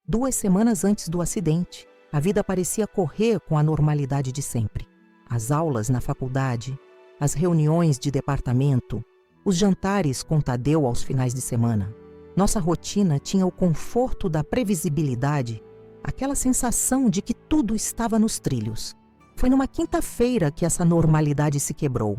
2 semanas antes do acidente, a vida parecia correr com a normalidade de sempre. As aulas na faculdade, as reuniões de departamento, os jantares com Tadeu aos finais de semana. Nossa rotina tinha o conforto da previsibilidade, aquela sensação de que tudo estava nos trilhos. Foi numa quinta-feira que essa normalidade se quebrou.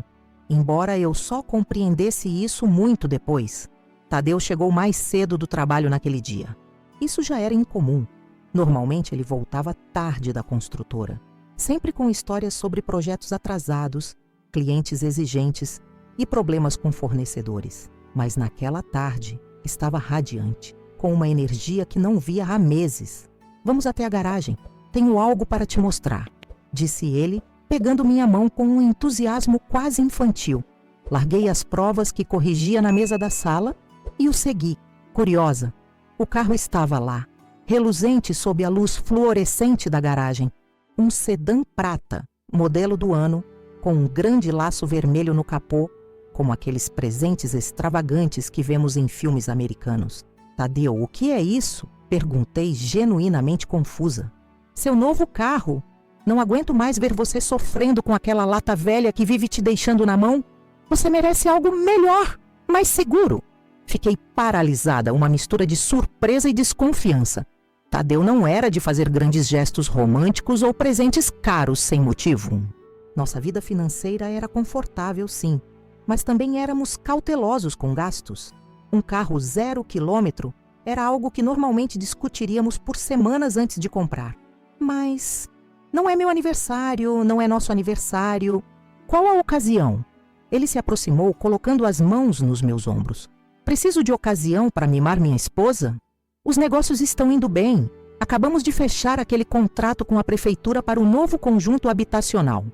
Embora eu só compreendesse isso muito depois, Tadeu chegou mais cedo do trabalho naquele dia. Isso já era incomum. Normalmente ele voltava tarde da construtora, sempre com histórias sobre projetos atrasados, clientes exigentes e problemas com fornecedores. Mas naquela tarde estava radiante, com uma energia que não via há meses. Vamos até a garagem. Tenho algo para te mostrar, disse ele, pegando minha mão com um entusiasmo quase infantil. Larguei as provas que corrigia na mesa da sala e o segui, curiosa. O carro estava lá, reluzente sob a luz fluorescente da garagem. Um sedã prata, modelo do ano, com um grande laço vermelho no capô, como aqueles presentes extravagantes que vemos em filmes americanos. Tadeu, o que é isso? Perguntei genuinamente confusa. Seu novo carro. Não aguento mais ver você sofrendo com aquela lata velha que vive te deixando na mão. Você merece algo melhor, mais seguro. Fiquei paralisada, uma mistura de surpresa e desconfiança. Tadeu não era de fazer grandes gestos românticos ou presentes caros sem motivo. Nossa vida financeira era confortável, sim, mas também éramos cautelosos com gastos. Um carro 0 quilômetro era algo que normalmente discutiríamos por semanas antes de comprar. Mas não é meu aniversário, não é nosso aniversário. Qual a ocasião? Ele se aproximou, colocando as mãos nos meus ombros. Preciso de ocasião para mimar minha esposa? Os negócios estão indo bem. Acabamos de fechar aquele contrato com a prefeitura para um novo conjunto habitacional.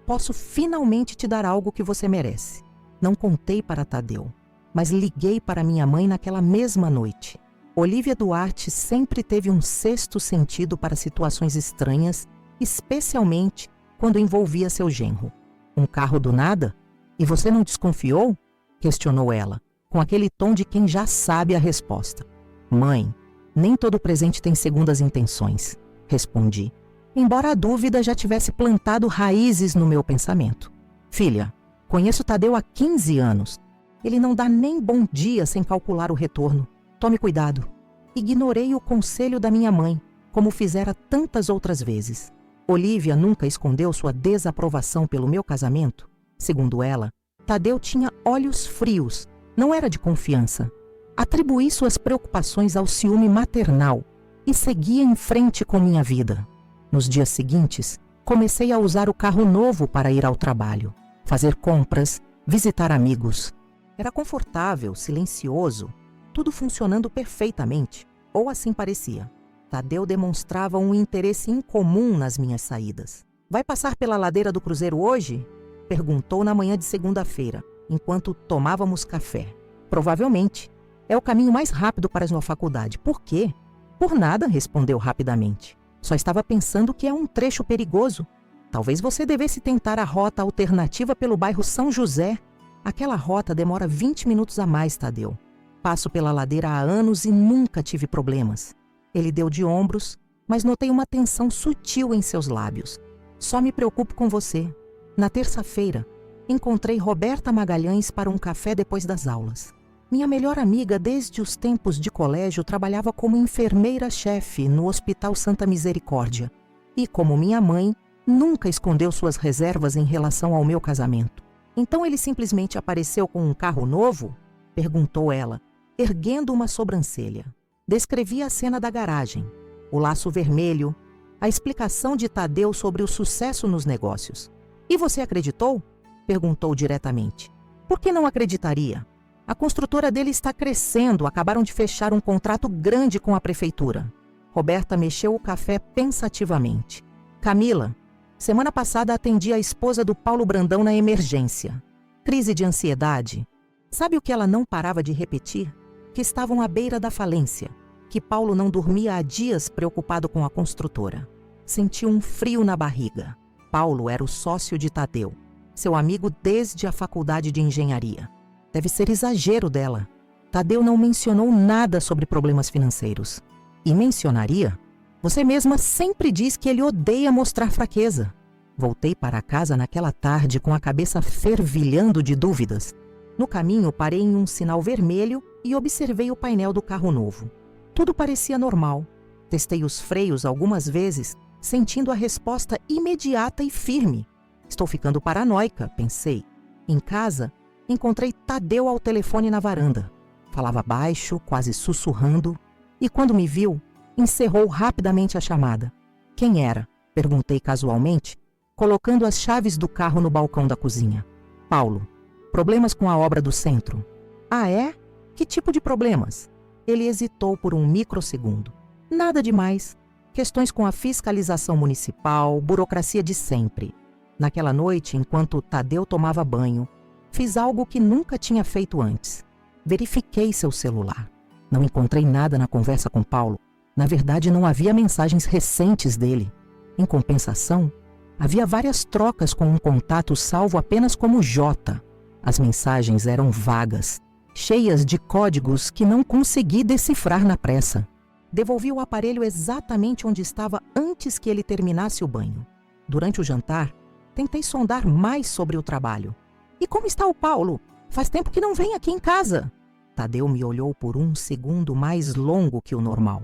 Posso finalmente te dar algo que você merece. Não contei para Tadeu, mas liguei para minha mãe naquela mesma noite. Olívia Duarte sempre teve um sexto sentido para situações estranhas, especialmente quando envolvia seu genro. Um carro do nada? E você não desconfiou? Questionou ela, com aquele tom de quem já sabe a resposta. Mãe, nem todo presente tem segundas intenções, respondi, embora a dúvida já tivesse plantado raízes no meu pensamento. Filha, conheço Tadeu há 15 anos. Ele não dá nem bom dia sem calcular o retorno. Tome cuidado. Ignorei o conselho da minha mãe, como fizera tantas outras vezes. Olívia nunca escondeu sua desaprovação pelo meu casamento. Segundo ela, Tadeu tinha olhos frios, não era de confiança. Atribuí suas preocupações ao ciúme maternal e seguia em frente com minha vida. Nos dias seguintes, comecei a usar o carro novo para ir ao trabalho, fazer compras, visitar amigos. Era confortável, silencioso, tudo funcionando perfeitamente, ou assim parecia. Tadeu demonstrava um interesse incomum nas minhas saídas. Vai passar pela ladeira do cruzeiro hoje? Perguntou na manhã de segunda-feira, enquanto tomávamos café. Provavelmente. É o caminho mais rápido para a sua faculdade. Por quê? Por nada, respondeu rapidamente. Só estava pensando que é um trecho perigoso. Talvez você devesse tentar a rota alternativa pelo bairro São José. Aquela rota demora 20 minutos a mais, Tadeu. Passo pela ladeira há anos e nunca tive problemas. Ele deu de ombros, mas notei uma tensão sutil em seus lábios. Só me preocupo com você. Na terça-feira, encontrei Roberta Magalhães para um café depois das aulas. Minha melhor amiga desde os tempos de colégio trabalhava como enfermeira-chefe no Hospital Santa Misericórdia. E, como minha mãe, nunca escondeu suas reservas em relação ao meu casamento. Então ele simplesmente apareceu com um carro novo? Perguntou ela, erguendo uma sobrancelha. Descrevi a cena da garagem, o laço vermelho, a explicação de Tadeu sobre o sucesso nos negócios. E você acreditou? Perguntou diretamente. Por que não acreditaria? A construtora dele está crescendo, acabaram de fechar um contrato grande com a prefeitura. Roberta mexeu o café pensativamente. Camila, semana passada atendi a esposa do Paulo Brandão na emergência. Crise de ansiedade. Sabe o que ela não parava de repetir? Que estavam à beira da falência, que Paulo não dormia há dias preocupado com a construtora. Senti um frio na barriga. Paulo era o sócio de Tadeu, seu amigo desde a faculdade de engenharia. Deve ser exagero dela. Tadeu não mencionou nada sobre problemas financeiros. E mencionaria? Você mesma sempre diz que ele odeia mostrar fraqueza. Voltei para casa naquela tarde com a cabeça fervilhando de dúvidas. No caminho, parei em um sinal vermelho e observei o painel do carro novo. Tudo parecia normal. Testei os freios algumas vezes, sentindo a resposta imediata e firme. Estou ficando paranoica, pensei. Em casa, encontrei Tadeu ao telefone na varanda. Falava baixo, quase sussurrando, e quando me viu, encerrou rapidamente a chamada. Quem era? Perguntei casualmente, colocando as chaves do carro no balcão da cozinha. Paulo. Problemas com a obra do centro. Ah, é? Que tipo de problemas? Ele hesitou por um microsegundo. Nada demais. Questões com a fiscalização municipal, burocracia de sempre. Naquela noite, enquanto Tadeu tomava banho, fiz algo que nunca tinha feito antes. Verifiquei seu celular. Não encontrei nada na conversa com Paulo. Na verdade, não havia mensagens recentes dele. Em compensação, havia várias trocas com um contato salvo apenas como J. As mensagens eram vagas, cheias de códigos que não consegui decifrar na pressa. Devolvi o aparelho exatamente onde estava antes que ele terminasse o banho. Durante o jantar, tentei sondar mais sobre o trabalho. E como está o Paulo? Faz tempo que não vem aqui em casa. Tadeu me olhou por um segundo mais longo que o normal.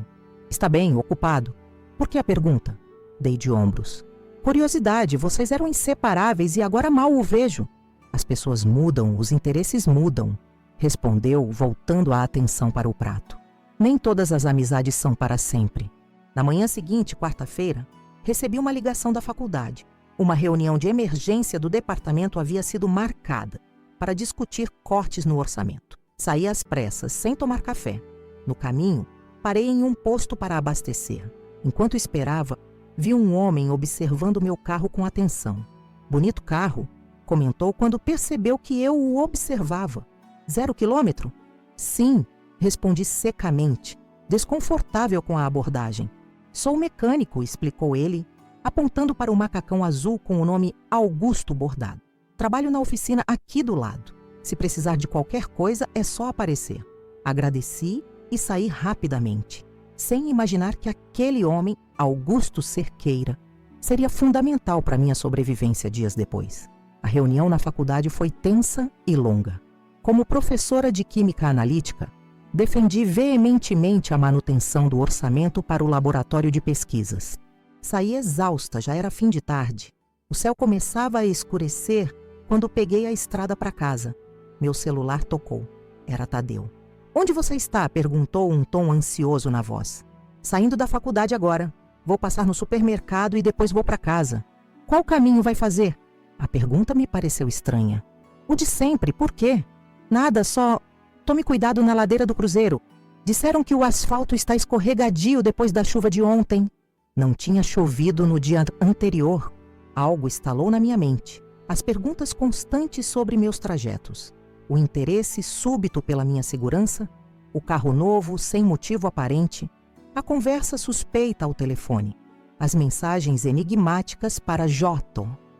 Está bem, ocupado. Por que a pergunta? Dei de ombros. Curiosidade, vocês eram inseparáveis e agora mal o vejo. As pessoas mudam, os interesses mudam. Respondeu, voltando a atenção para o prato. Nem todas as amizades são para sempre. Na manhã seguinte, quarta-feira, recebi uma ligação da faculdade. Uma reunião de emergência do departamento havia sido marcada para discutir cortes no orçamento. Saí às pressas, sem tomar café. No caminho, parei em um posto para abastecer. Enquanto esperava, vi um homem observando meu carro com atenção. Bonito carro, comentou quando percebeu que eu o observava. 0 quilômetro? Sim, respondi secamente, desconfortável com a abordagem. Sou mecânico, explicou ele, apontando para o macacão azul com o nome Augusto bordado. Trabalho na oficina aqui do lado. Se precisar de qualquer coisa, é só aparecer. Agradeci e saí rapidamente, sem imaginar que aquele homem, Augusto Cerqueira, seria fundamental para minha sobrevivência dias depois. A reunião na faculdade foi tensa e longa. Como professora de Química Analítica, defendi veementemente a manutenção do orçamento para o laboratório de pesquisas. Saí exausta, já era fim de tarde. O céu começava a escurecer quando peguei a estrada para casa. Meu celular tocou. Era Tadeu. Onde você está? Perguntou um tom ansioso na voz. Saindo da faculdade agora. Vou passar no supermercado e depois vou para casa. Qual caminho vai fazer? A pergunta me pareceu estranha. O de sempre, por quê? Nada, só... Tome cuidado na ladeira do cruzeiro. Disseram que o asfalto está escorregadio depois da chuva de ontem. Não tinha chovido no dia anterior. Algo estalou na minha mente. As perguntas constantes sobre meus trajetos. O interesse súbito pela minha segurança. O carro novo, sem motivo aparente. A conversa suspeita ao telefone. As mensagens enigmáticas para J.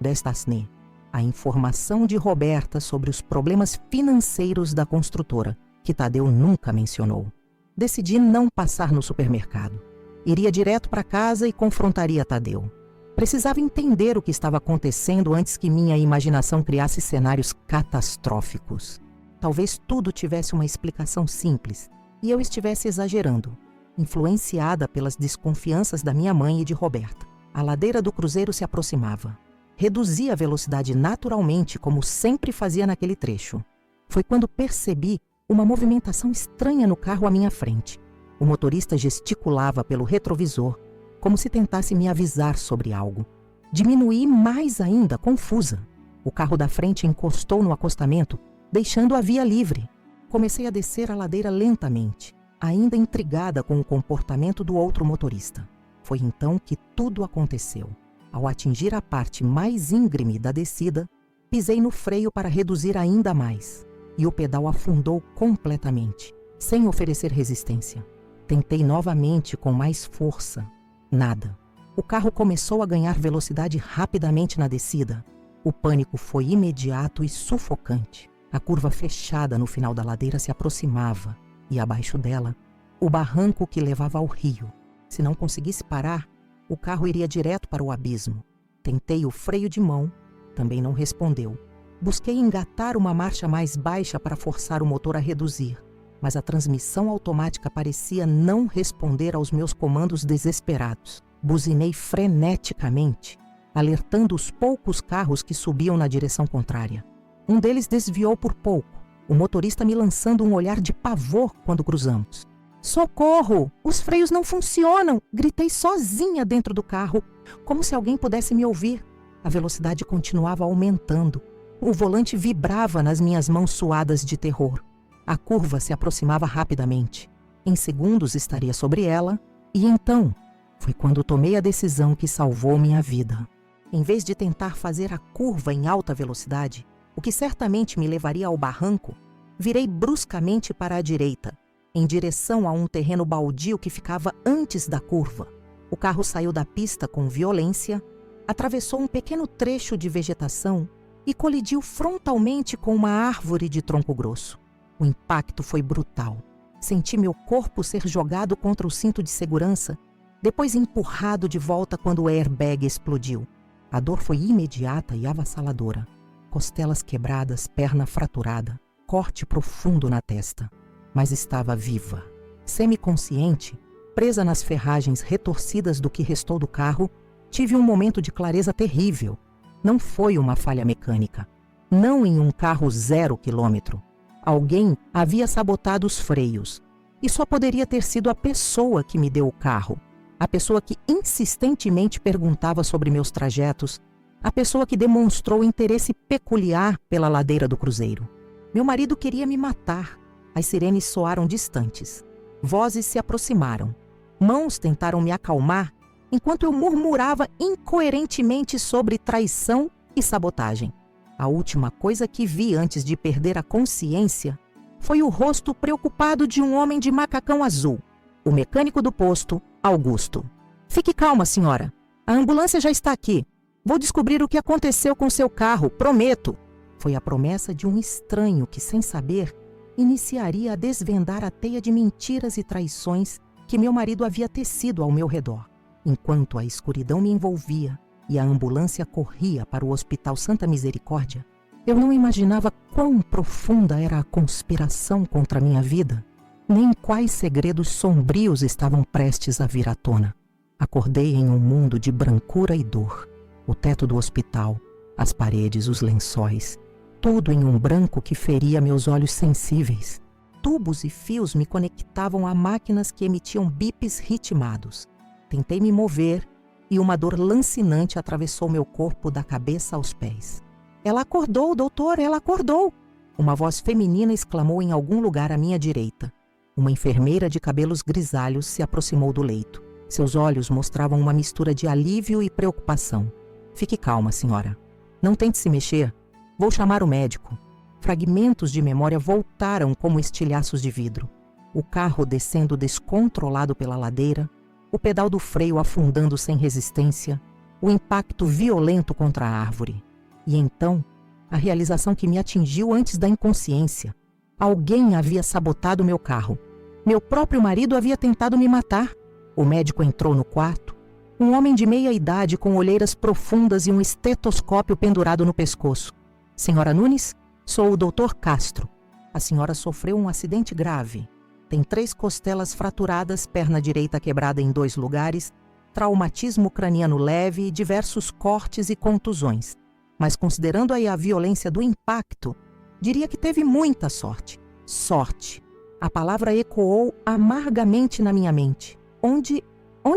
Destasné. A informação de Roberta sobre os problemas financeiros da construtora, que Tadeu nunca mencionou. Decidi não passar no supermercado. Iria direto para casa e confrontaria Tadeu. Precisava entender o que estava acontecendo antes que minha imaginação criasse cenários catastróficos. Talvez tudo tivesse uma explicação simples e eu estivesse exagerando, influenciada pelas desconfianças da minha mãe e de Roberta. A ladeira do cruzeiro se aproximava. Reduzi a velocidade naturalmente, como sempre fazia naquele trecho. Foi quando percebi uma movimentação estranha no carro à minha frente. O motorista gesticulava pelo retrovisor, como se tentasse me avisar sobre algo. Diminuí mais ainda, confusa. O carro da frente encostou no acostamento, deixando a via livre. Comecei a descer a ladeira lentamente, ainda intrigada com o comportamento do outro motorista. Foi então que tudo aconteceu. Ao atingir a parte mais íngreme da descida, pisei no freio para reduzir ainda mais, e o pedal afundou completamente, sem oferecer resistência. Tentei novamente com mais força. Nada. O carro começou a ganhar velocidade rapidamente na descida. O pânico foi imediato e sufocante. A curva fechada no final da ladeira se aproximava, e abaixo dela, o barranco que levava ao rio. Se não conseguisse parar, o carro iria direto para o abismo. Tentei o freio de mão, também não respondeu. Busquei engatar uma marcha mais baixa para forçar o motor a reduzir, mas a transmissão automática parecia não responder aos meus comandos desesperados. Buzinei freneticamente, alertando os poucos carros que subiam na direção contrária. Um deles desviou por pouco, o motorista me lançando um olhar de pavor quando cruzamos. "Socorro! Os freios não funcionam!" Gritei sozinha dentro do carro, como se alguém pudesse me ouvir. A velocidade continuava aumentando. O volante vibrava nas minhas mãos suadas de terror. A curva se aproximava rapidamente. Em segundos estaria sobre ela, e então foi quando tomei a decisão que salvou minha vida. Em vez de tentar fazer a curva em alta velocidade, o que certamente me levaria ao barranco, virei bruscamente para a direita, em direção a um terreno baldio que ficava antes da curva. O carro saiu da pista com violência, atravessou um pequeno trecho de vegetação e colidiu frontalmente com uma árvore de tronco grosso. O impacto foi brutal. Senti meu corpo ser jogado contra o cinto de segurança, depois empurrado de volta quando o airbag explodiu. A dor foi imediata e avassaladora. Costelas quebradas, perna fraturada, corte profundo na testa. Mas estava viva. Semiconsciente, presa nas ferragens retorcidas do que restou do carro, tive um momento de clareza terrível. Não foi uma falha mecânica. Não em um carro 0 quilômetro. Alguém havia sabotado os freios. E só poderia ter sido a pessoa que me deu o carro. A pessoa que insistentemente perguntava sobre meus trajetos. A pessoa que demonstrou interesse peculiar pela ladeira do cruzeiro. Meu marido queria me matar. As sirenes soaram distantes. Vozes se aproximaram. Mãos tentaram me acalmar enquanto eu murmurava incoerentemente sobre traição e sabotagem. A última coisa que vi antes de perder a consciência foi o rosto preocupado de um homem de macacão azul, o mecânico do posto, Augusto. "Fique calma, senhora. A ambulância já está aqui. Vou descobrir o que aconteceu com seu carro, prometo." Foi a promessa de um estranho que, sem saber, iniciaria a desvendar a teia de mentiras e traições que meu marido havia tecido ao meu redor. Enquanto a escuridão me envolvia e a ambulância corria para o Hospital Santa Misericórdia, eu não imaginava quão profunda era a conspiração contra minha vida, nem quais segredos sombrios estavam prestes a vir à tona. Acordei em um mundo de brancura e dor. O teto do hospital, as paredes, os lençóis, tudo em um branco que feria meus olhos sensíveis. Tubos e fios me conectavam a máquinas que emitiam bips ritmados. Tentei me mover e uma dor lancinante atravessou meu corpo da cabeça aos pés. "Ela acordou, doutor, ela acordou!" Uma voz feminina exclamou em algum lugar à minha direita. Uma enfermeira de cabelos grisalhos se aproximou do leito. Seus olhos mostravam uma mistura de alívio e preocupação. "Fique calma, senhora. Não tente se mexer. Vou chamar o médico." Fragmentos de memória voltaram como estilhaços de vidro. O carro descendo descontrolado pela ladeira, o pedal do freio afundando sem resistência, o impacto violento contra a árvore. E então, a realização que me atingiu antes da inconsciência. Alguém havia sabotado meu carro. Meu próprio marido havia tentado me matar. O médico entrou no quarto. Um homem de meia idade com olheiras profundas e um estetoscópio pendurado no pescoço. "Senhora Nunes, sou o Dr. Castro. A senhora sofreu um acidente grave. Tem 3 costelas fraturadas, perna direita quebrada em 2 lugares, traumatismo craniano leve e diversos cortes e contusões. Mas considerando aí a violência do impacto, diria que teve muita sorte." Sorte. A palavra ecoou amargamente na minha mente. Onde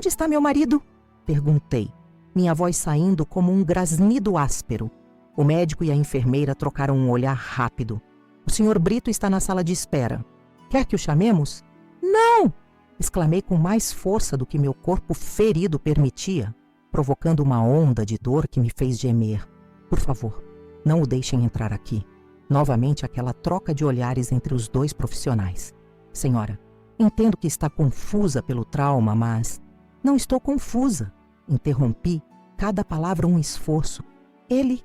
está meu marido?" Perguntei, minha voz saindo como um grasnido áspero. O médico e a enfermeira trocaram um olhar rápido. "O Sr. Brito está na sala de espera. Quer que o chamemos?" "Não!" exclamei com mais força do que meu corpo ferido permitia, provocando uma onda de dor que me fez gemer. "Por favor, não o deixem entrar aqui." Novamente aquela troca de olhares entre os 2 profissionais. "Senhora, entendo que está confusa pelo trauma, mas..." "Não estou confusa." Interrompi, cada palavra um esforço. Ele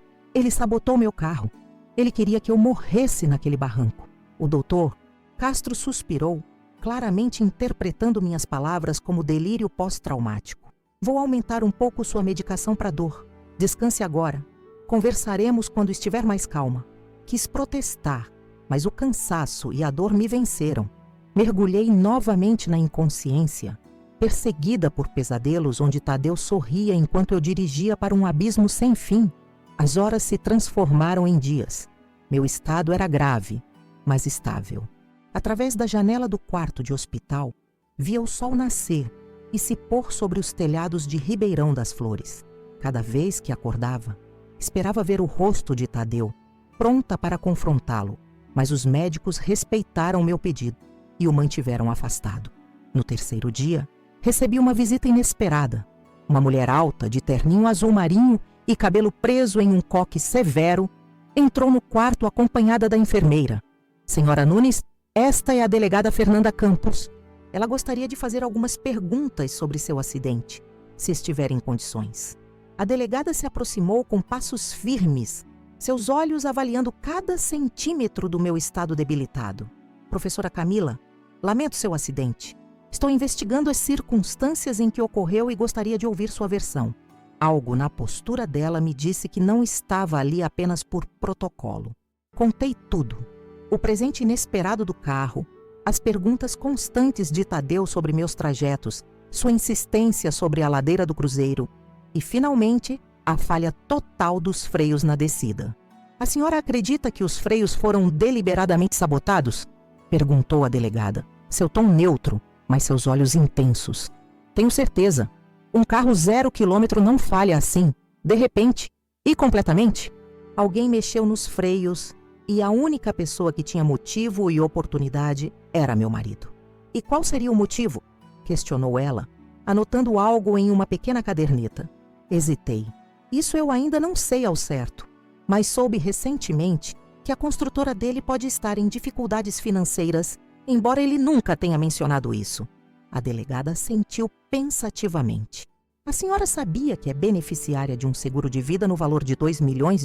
sabotou meu carro. Ele queria que eu morresse naquele barranco." O doutor Castro suspirou claramente interpretando minhas palavras como delírio pós-traumático. Vou aumentar um pouco sua medicação para dor. Descanse agora. Conversaremos quando estiver mais calma. Quis protestar, mas o cansaço e a dor me venceram. Mergulhei novamente na inconsciência, perseguida por pesadelos onde Tadeu sorria enquanto eu dirigia para um abismo sem fim. As horas se transformaram em dias. Meu estado era grave, mas estável. Através da janela do quarto de hospital, via o sol nascer e se pôr sobre os telhados de Ribeirão das Flores. Cada vez que acordava, esperava ver o rosto de Tadeu, pronta para confrontá-lo, mas os médicos respeitaram meu pedido e o mantiveram afastado. No terceiro dia, recebi uma visita inesperada. Uma mulher alta, de terninho azul marinho e cabelo preso em um coque severo, entrou no quarto acompanhada da enfermeira. Senhora Nunes, esta é a delegada Fernanda Campos. Ela gostaria de fazer algumas perguntas sobre seu acidente, se estiver em condições. A delegada se aproximou com passos firmes, seus olhos avaliando cada centímetro do meu estado debilitado. Professora Camila, lamento seu acidente. Estou investigando as circunstâncias em que ocorreu e gostaria de ouvir sua versão. Algo na postura dela me disse que não estava ali apenas por protocolo. Contei tudo. O presente inesperado do carro, as perguntas constantes de Tadeu sobre meus trajetos, sua insistência sobre a ladeira do cruzeiro e, finalmente, a falha total dos freios na descida. A senhora acredita que os freios foram deliberadamente sabotados? Perguntou a delegada, seu tom neutro, mas seus olhos intensos. Tenho certeza. Um carro 0 km não falha assim, de repente e completamente. Alguém mexeu nos freios e a única pessoa que tinha motivo e oportunidade era meu marido. E qual seria o motivo? Questionou ela, anotando algo em uma pequena caderneta. Hesitei. Isso eu ainda não sei ao certo, mas soube recentemente que a construtora dele pode estar em dificuldades financeiras, embora ele nunca tenha mencionado isso. A delegada assentiu pensativamente. A senhora sabia que é beneficiária de um seguro de vida no valor de R$ 2 milhões?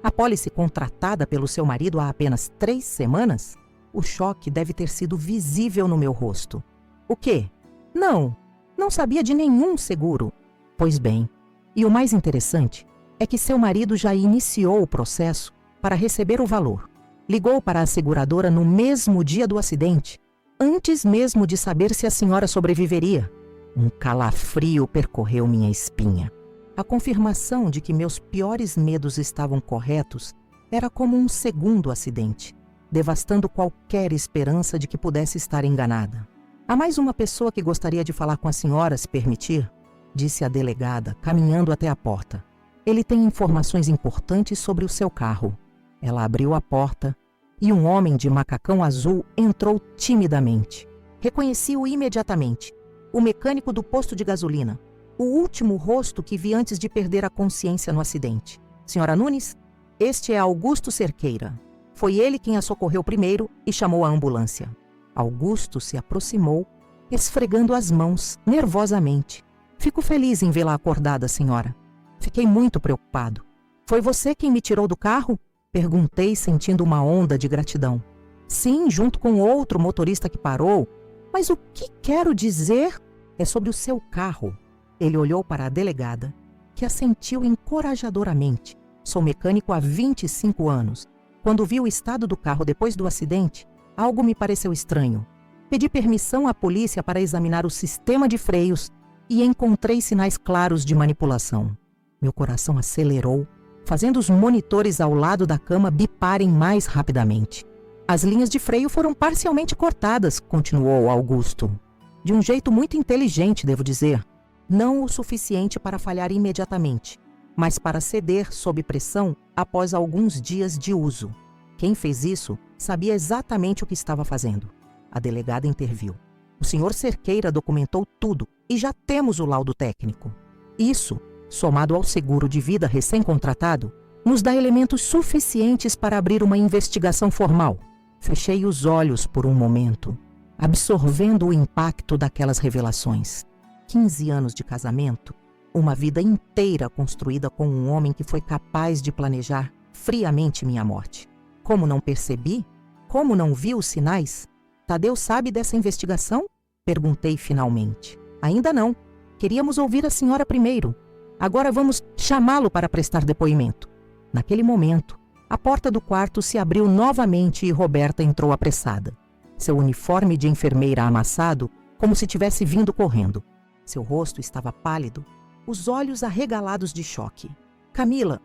A pólice contratada pelo seu marido há apenas 3 semanas? O choque deve ter sido visível no meu rosto. O quê? Não sabia de nenhum seguro. Pois bem, e o mais interessante é que seu marido já iniciou o processo para receber o valor. Ligou para a seguradora no mesmo dia do acidente, antes mesmo de saber se a senhora sobreviveria. Um calafrio percorreu minha espinha. A confirmação de que meus piores medos estavam corretos era como um segundo acidente, devastando qualquer esperança de que pudesse estar enganada. Há mais uma pessoa que gostaria de falar com a senhora, se permitir, disse a delegada, caminhando até a porta. Ele tem informações importantes sobre o seu carro. Ela abriu a porta e um homem de macacão azul entrou timidamente. Reconheci-o imediatamente. O mecânico do posto de gasolina. O último rosto que vi antes de perder a consciência no acidente. Senhora Nunes, este é Augusto Cerqueira. Foi ele quem a socorreu primeiro e chamou a ambulância. Augusto se aproximou, esfregando as mãos, nervosamente. Fico feliz em vê-la acordada, senhora. Fiquei muito preocupado. Foi você quem me tirou do carro? Perguntei, sentindo uma onda de gratidão. Sim, junto com outro motorista que parou. Mas o que quero dizer é sobre o seu carro. Ele olhou para a delegada, que assentiu encorajadoramente. Sou mecânico há 25 anos. Quando vi o estado do carro depois do acidente, algo me pareceu estranho. Pedi permissão à polícia para examinar o sistema de freios e encontrei sinais claros de manipulação. Meu coração acelerou, fazendo os monitores ao lado da cama biparem mais rapidamente. As linhas de freio foram parcialmente cortadas, continuou Augusto. De um jeito muito inteligente, devo dizer. Não o suficiente para falhar imediatamente, mas para ceder sob pressão após alguns dias de uso. Quem fez isso sabia exatamente o que estava fazendo. A delegada interviu. O senhor Cerqueira documentou tudo e já temos o laudo técnico. Isso, somado ao seguro de vida recém-contratado, nos dá elementos suficientes para abrir uma investigação formal. Fechei os olhos por um momento, absorvendo o impacto daquelas revelações. 15 anos de casamento, uma vida inteira construída com um homem que foi capaz de planejar friamente minha morte. Como não percebi? Como não vi os sinais? Tadeu sabe dessa investigação? Perguntei finalmente. Ainda não. Queríamos ouvir a senhora primeiro. Agora vamos chamá-lo para prestar depoimento. Naquele momento, a porta do quarto se abriu novamente e Roberta entrou apressada. Seu uniforme de enfermeira amassado, como se tivesse vindo correndo. Seu rosto estava pálido, os olhos arregalados de choque. Camila,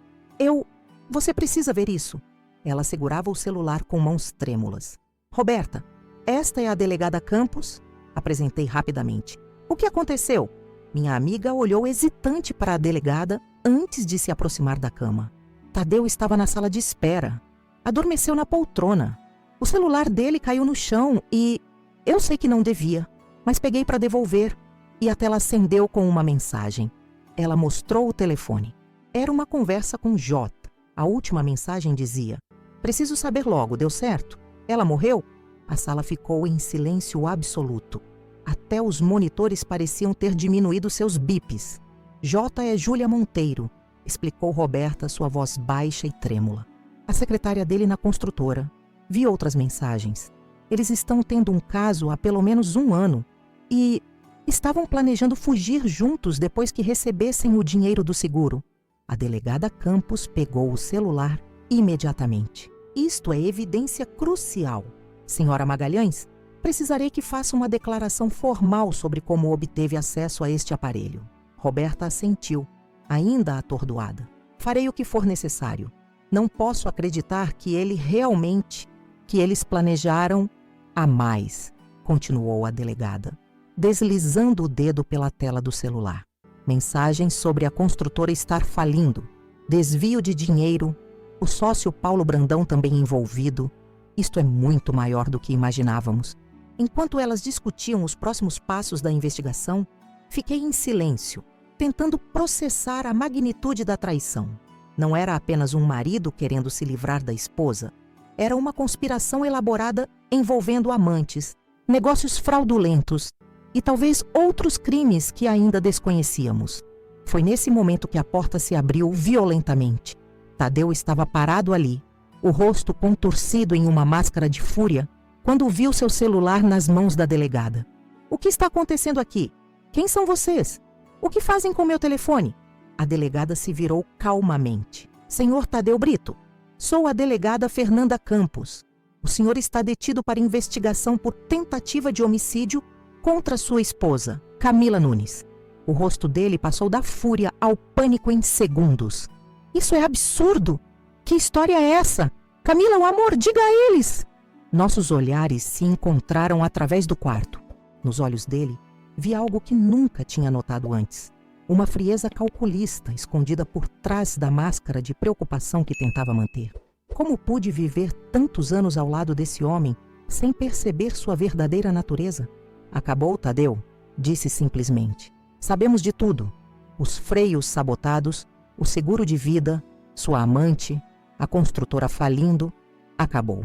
Você precisa ver isso. Ela segurava o celular com mãos trêmulas. Roberta, esta é a delegada Campos? Apresentei rapidamente. O que aconteceu? Minha amiga olhou hesitante para a delegada antes de se aproximar da cama. Tadeu estava na sala de espera. Adormeceu na poltrona. O celular dele caiu no chão e... Eu sei que não devia, mas peguei para devolver e a tela acendeu com uma mensagem. Ela mostrou o telefone. Era uma conversa com Jota. A última mensagem dizia: preciso saber logo, deu certo? Ela morreu? A sala ficou em silêncio absoluto. Até os monitores pareciam ter diminuído seus bips. Jota é Júlia Monteiro, explicou Roberta, sua voz baixa e trêmula. A secretária dele na construtora. Vi outras mensagens. Eles estão tendo um caso há pelo menos 1 ano e estavam planejando fugir juntos depois que recebessem o dinheiro do seguro. A delegada Campos pegou o celular imediatamente. Isto é evidência crucial. Senhora Magalhães, precisarei que faça uma declaração formal sobre como obteve acesso a este aparelho. Roberta assentiu, ainda atordoada. Farei o que for necessário. Não posso acreditar que eles planejaram a mais, continuou a delegada, deslizando o dedo pela tela do celular. Mensagens sobre a construtora estar falindo, desvio de dinheiro, o sócio Paulo Brandão também envolvido. Isto é muito maior do que imaginávamos. Enquanto elas discutiam os próximos passos da investigação, fiquei em silêncio, tentando processar a magnitude da traição. Não era apenas um marido querendo se livrar da esposa. Era uma conspiração elaborada envolvendo amantes, negócios fraudulentos e talvez outros crimes que ainda desconhecíamos. Foi nesse momento que a porta se abriu violentamente. Tadeu estava parado ali, o rosto contorcido em uma máscara de fúria, quando viu seu celular nas mãos da delegada. O que está acontecendo aqui? Quem são vocês? O que fazem com meu telefone? A delegada se virou calmamente. Senhor Tadeu Brito, sou a delegada Fernanda Campos. O senhor está detido para investigação por tentativa de homicídio contra sua esposa, Camila Nunes. O rosto dele passou da fúria ao pânico em segundos. Isso é absurdo! Que história é essa? Camila, o amor, diga a eles! Nossos olhares se encontraram através do quarto. Nos olhos dele, vi algo que nunca tinha notado antes. Uma frieza calculista escondida por trás da máscara de preocupação que tentava manter. Como pude viver tantos anos ao lado desse homem sem perceber sua verdadeira natureza? Acabou, Tadeu, disse simplesmente. Sabemos de tudo. Os freios sabotados, o seguro de vida, sua amante, a construtora falindo. Acabou.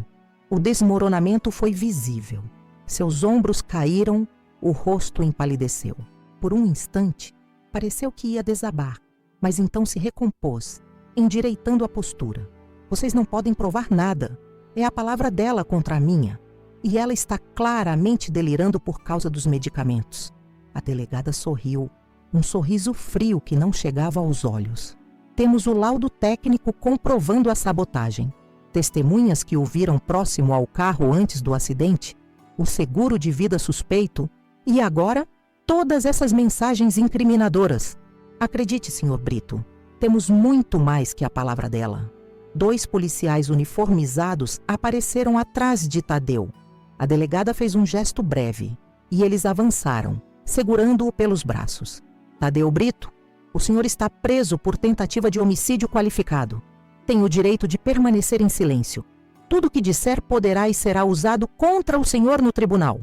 O desmoronamento foi visível. Seus ombros caíram, o rosto empalideceu. Por um instante, pareceu que ia desabar, mas então se recompôs, endireitando a postura. Vocês não podem provar nada. É a palavra dela contra a minha. E ela está claramente delirando por causa dos medicamentos. A delegada sorriu, um sorriso frio que não chegava aos olhos. Temos o laudo técnico comprovando a sabotagem. Testemunhas que o viram próximo ao carro antes do acidente, o seguro de vida suspeito e agora todas essas mensagens incriminadoras. Acredite, Sr. Brito, temos muito mais que a palavra dela. 2 policiais uniformizados apareceram atrás de Tadeu. A delegada fez um gesto breve e eles avançaram, segurando-o pelos braços. Tadeu Brito, o senhor está preso por tentativa de homicídio qualificado. Tem o direito de permanecer em silêncio. Tudo o que disser poderá e será usado contra o senhor no tribunal.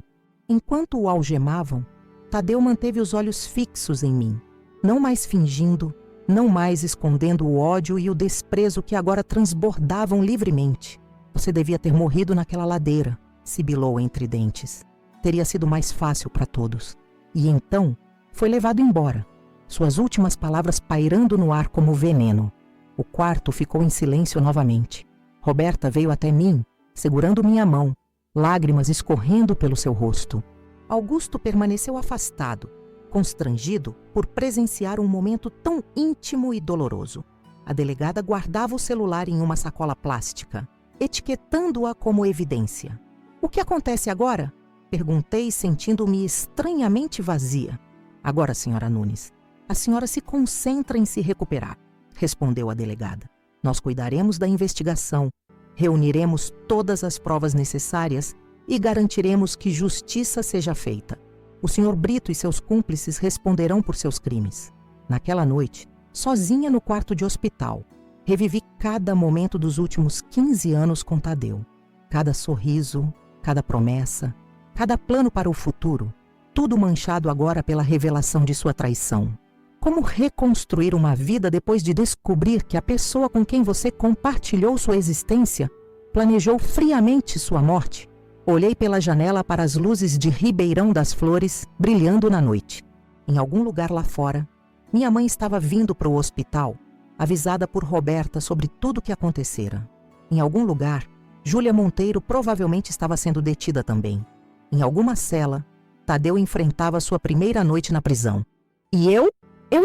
Enquanto o algemavam, Tadeu manteve os olhos fixos em mim, não mais fingindo, não mais escondendo o ódio e o desprezo que agora transbordavam livremente. Você devia ter morrido naquela ladeira, sibilou entre dentes. Teria sido mais fácil para todos. E então foi levado embora, suas últimas palavras pairando no ar como veneno. O quarto ficou em silêncio novamente. Roberta veio até mim, segurando minha mão, lágrimas escorrendo pelo seu rosto. Augusto permaneceu afastado, constrangido por presenciar um momento tão íntimo e doloroso. A delegada guardava o celular em uma sacola plástica, etiquetando-a como evidência. "O que acontece agora?" Perguntei, sentindo-me estranhamente vazia. "Agora, senhora Nunes, a senhora se concentra em se recuperar", respondeu a delegada. "Nós cuidaremos da investigação, reuniremos todas as provas necessárias e garantiremos que justiça seja feita. O senhor Brito e seus cúmplices responderão por seus crimes." Naquela noite, sozinha no quarto de hospital, revivi cada momento dos últimos 15 anos com Tadeu. Cada sorriso, cada promessa, cada plano para o futuro, tudo manchado agora pela revelação de sua traição. Como reconstruir uma vida depois de descobrir que a pessoa com quem você compartilhou sua existência planejou friamente sua morte? Olhei pela janela para as luzes de Ribeirão das Flores brilhando na noite. Em algum lugar lá fora, minha mãe estava vindo para o hospital, avisada por Roberta sobre tudo o que acontecera. Em algum lugar, Júlia Monteiro provavelmente estava sendo detida também. Em alguma cela, Tadeu enfrentava sua primeira noite na prisão. E eu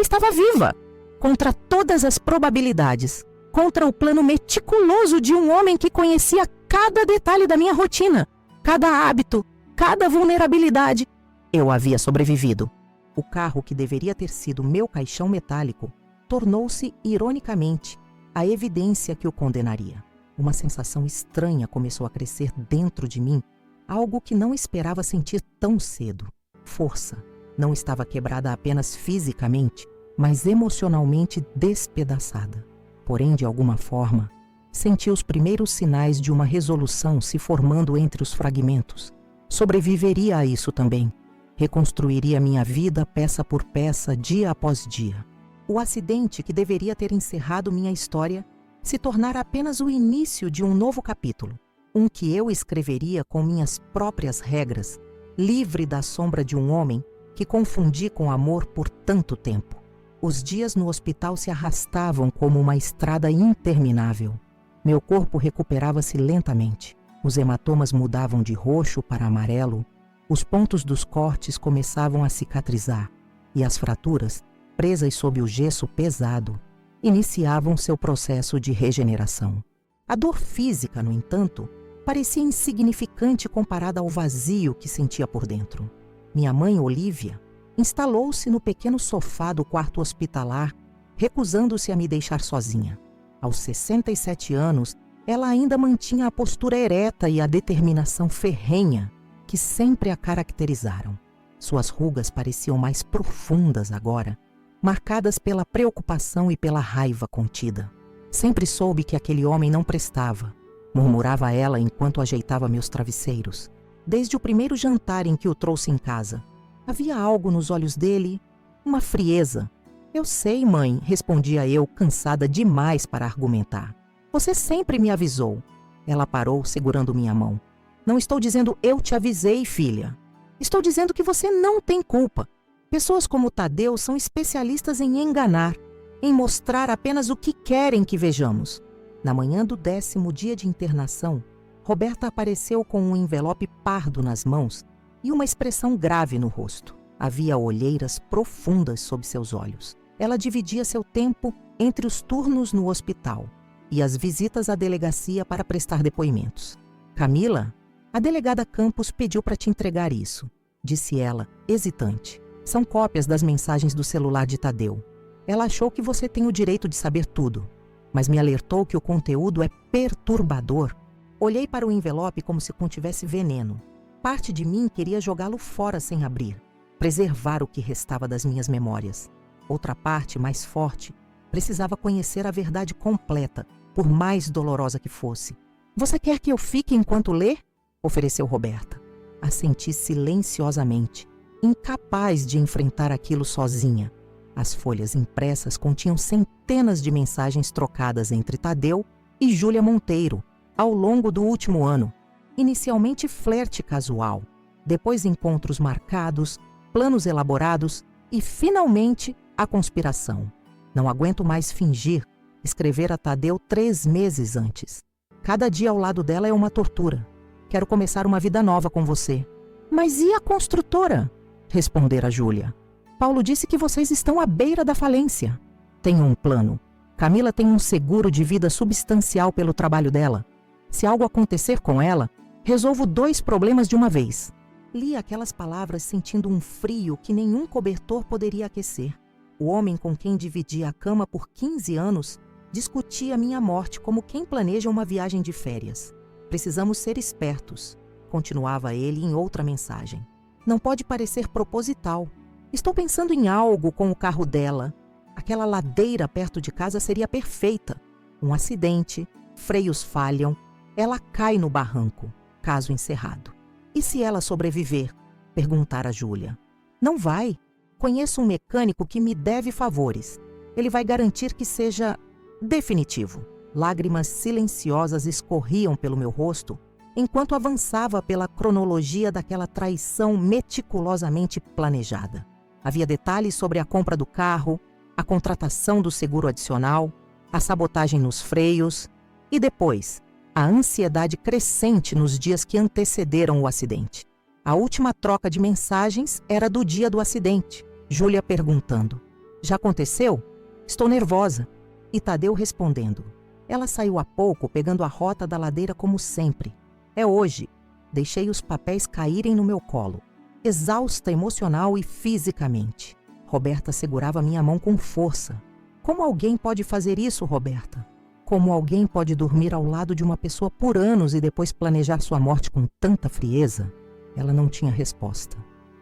estava viva! Contra todas as probabilidades, contra o plano meticuloso de um homem que conhecia cada detalhe da minha rotina, cada hábito, cada vulnerabilidade. Eu havia sobrevivido. O carro que deveria ter sido meu caixão metálico tornou-se, ironicamente, a evidência que o condenaria. Uma sensação estranha começou a crescer dentro de mim, algo que não esperava sentir tão cedo. Força. Não estava quebrada apenas fisicamente, mas emocionalmente despedaçada. Porém, de alguma forma, senti os primeiros sinais de uma resolução se formando entre os fragmentos. Sobreviveria a isso também. Reconstruiria minha vida peça por peça, dia após dia. O acidente que deveria ter encerrado minha história se tornara apenas o início de um novo capítulo. Um que eu escreveria com minhas próprias regras, livre da sombra de um homem que confundi com amor por tanto tempo. Os dias no hospital se arrastavam como uma estrada interminável. Meu corpo recuperava-se lentamente. Os hematomas mudavam de roxo para amarelo, os pontos dos cortes começavam a cicatrizar e as fraturas, presas sob o gesso pesado, iniciavam seu processo de regeneração. A dor física, no entanto, parecia insignificante comparada ao vazio que sentia por dentro. Minha mãe, Olívia, instalou-se no pequeno sofá do quarto hospitalar, recusando-se a me deixar sozinha. Aos 67 anos, ela ainda mantinha a postura ereta e a determinação ferrenha que sempre a caracterizaram. Suas rugas pareciam mais profundas agora, marcadas pela preocupação e pela raiva contida. Sempre soube que aquele homem não prestava, murmurava ela enquanto ajeitava meus travesseiros. Desde o primeiro jantar em que o trouxe em casa, havia algo nos olhos dele, uma frieza. "Eu sei, mãe", respondia eu, cansada demais para argumentar. "Você sempre me avisou." Ela parou, segurando minha mão. "Não estou dizendo eu te avisei, filha. Estou dizendo que você não tem culpa. Pessoas como Tadeu são especialistas em enganar, em mostrar apenas o que querem que vejamos." Na manhã do 10º dia de internação, Roberta apareceu com um envelope pardo nas mãos e uma expressão grave no rosto. Havia olheiras profundas sob seus olhos. Ela dividia seu tempo entre os turnos no hospital e as visitas à delegacia para prestar depoimentos. "Camila, a delegada Campos pediu para te entregar isso", disse ela, hesitante. "São cópias das mensagens do celular de Tadeu. Ela achou que você tem o direito de saber tudo, mas me alertou que o conteúdo é perturbador." Olhei para o envelope como se contivesse veneno. Parte de mim queria jogá-lo fora sem abrir, preservar o que restava das minhas memórias. Outra parte, mais forte, precisava conhecer a verdade completa, por mais dolorosa que fosse. "Você quer que eu fique enquanto lê?" ofereceu Roberta. Assenti silenciosamente, incapaz de enfrentar aquilo sozinha. As folhas impressas continham centenas de mensagens trocadas entre Tadeu e Júlia Monteiro ao longo do último ano. Inicialmente flerte casual, depois encontros marcados, planos elaborados e, finalmente, a conspiração. "Não aguento mais fingir", escrever a Tadeu 3 meses antes. "Cada dia ao lado dela é uma tortura. Quero começar uma vida nova com você. Mas e a construtora? Respondera Júlia. Paulo disse que vocês estão à beira da falência. Tenho um plano. Camila tem um seguro de vida substancial pelo trabalho dela. Se algo acontecer com ela, resolvo 2 problemas de uma vez. Li aquelas palavras sentindo um frio que nenhum cobertor poderia aquecer. O homem com quem dividia a cama por 15 anos discutia minha morte como quem planeja uma viagem de férias. Precisamos ser espertos, continuava ele em outra mensagem. Não pode parecer proposital. Estou pensando em algo com o carro dela. Aquela ladeira perto de casa seria perfeita. Um acidente, freios falham, ela cai no barranco, caso encerrado. E se ela sobreviver? Perguntara Júlia. Não vai. Conheço um mecânico que me deve favores. Ele vai garantir que seja definitivo. Lágrimas silenciosas escorriam pelo meu rosto enquanto avançava pela cronologia daquela traição meticulosamente planejada. Havia detalhes sobre a compra do carro, a contratação do seguro adicional, a sabotagem nos freios e depois a ansiedade crescente nos dias que antecederam o acidente. A última troca de mensagens era do dia do acidente. Júlia perguntando: já aconteceu? Estou nervosa. E Tadeu respondendo: ela saiu há pouco pegando a rota da ladeira como sempre. É hoje. Deixei os papéis caírem no meu colo, exausta emocional e fisicamente. Roberta segurava minha mão com força. Como alguém pode fazer isso, Roberta? Como alguém pode dormir ao lado de uma pessoa por anos e depois planejar sua morte com tanta frieza? Ela não tinha resposta.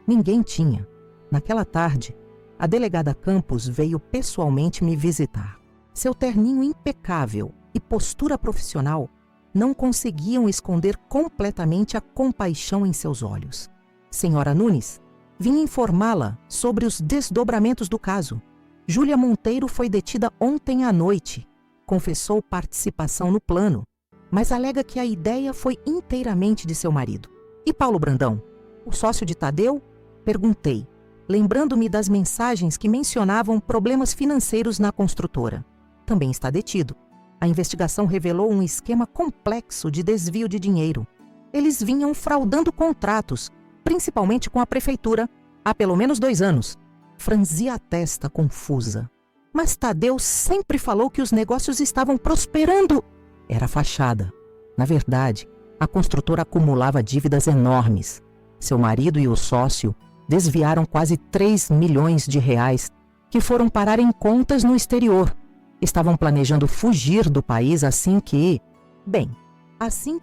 Ninguém tinha. Naquela tarde, a delegada Campos veio pessoalmente me visitar. Seu terninho impecável e postura profissional não conseguiam esconder completamente a compaixão em seus olhos. Senhora Nunes, vim informá-la sobre os desdobramentos do caso. Júlia Monteiro foi detida ontem à noite. Confessou participação no plano, mas alega que a ideia foi inteiramente de seu marido. E Paulo Brandão, o sócio de Tadeu? Perguntei, lembrando-me das mensagens que mencionavam problemas financeiros na construtora. Também está detido. A investigação revelou um esquema complexo de desvio de dinheiro. Eles vinham fraudando contratos, principalmente com a prefeitura, há pelo menos 2 anos. Franzia a testa confusa. Mas Tadeu sempre falou que os negócios estavam prosperando. Era fachada. Na verdade, a construtora acumulava dívidas enormes. Seu marido e o sócio desviaram quase 3 milhões de reais que foram parar em contas no exterior. Estavam planejando fugir do país assim que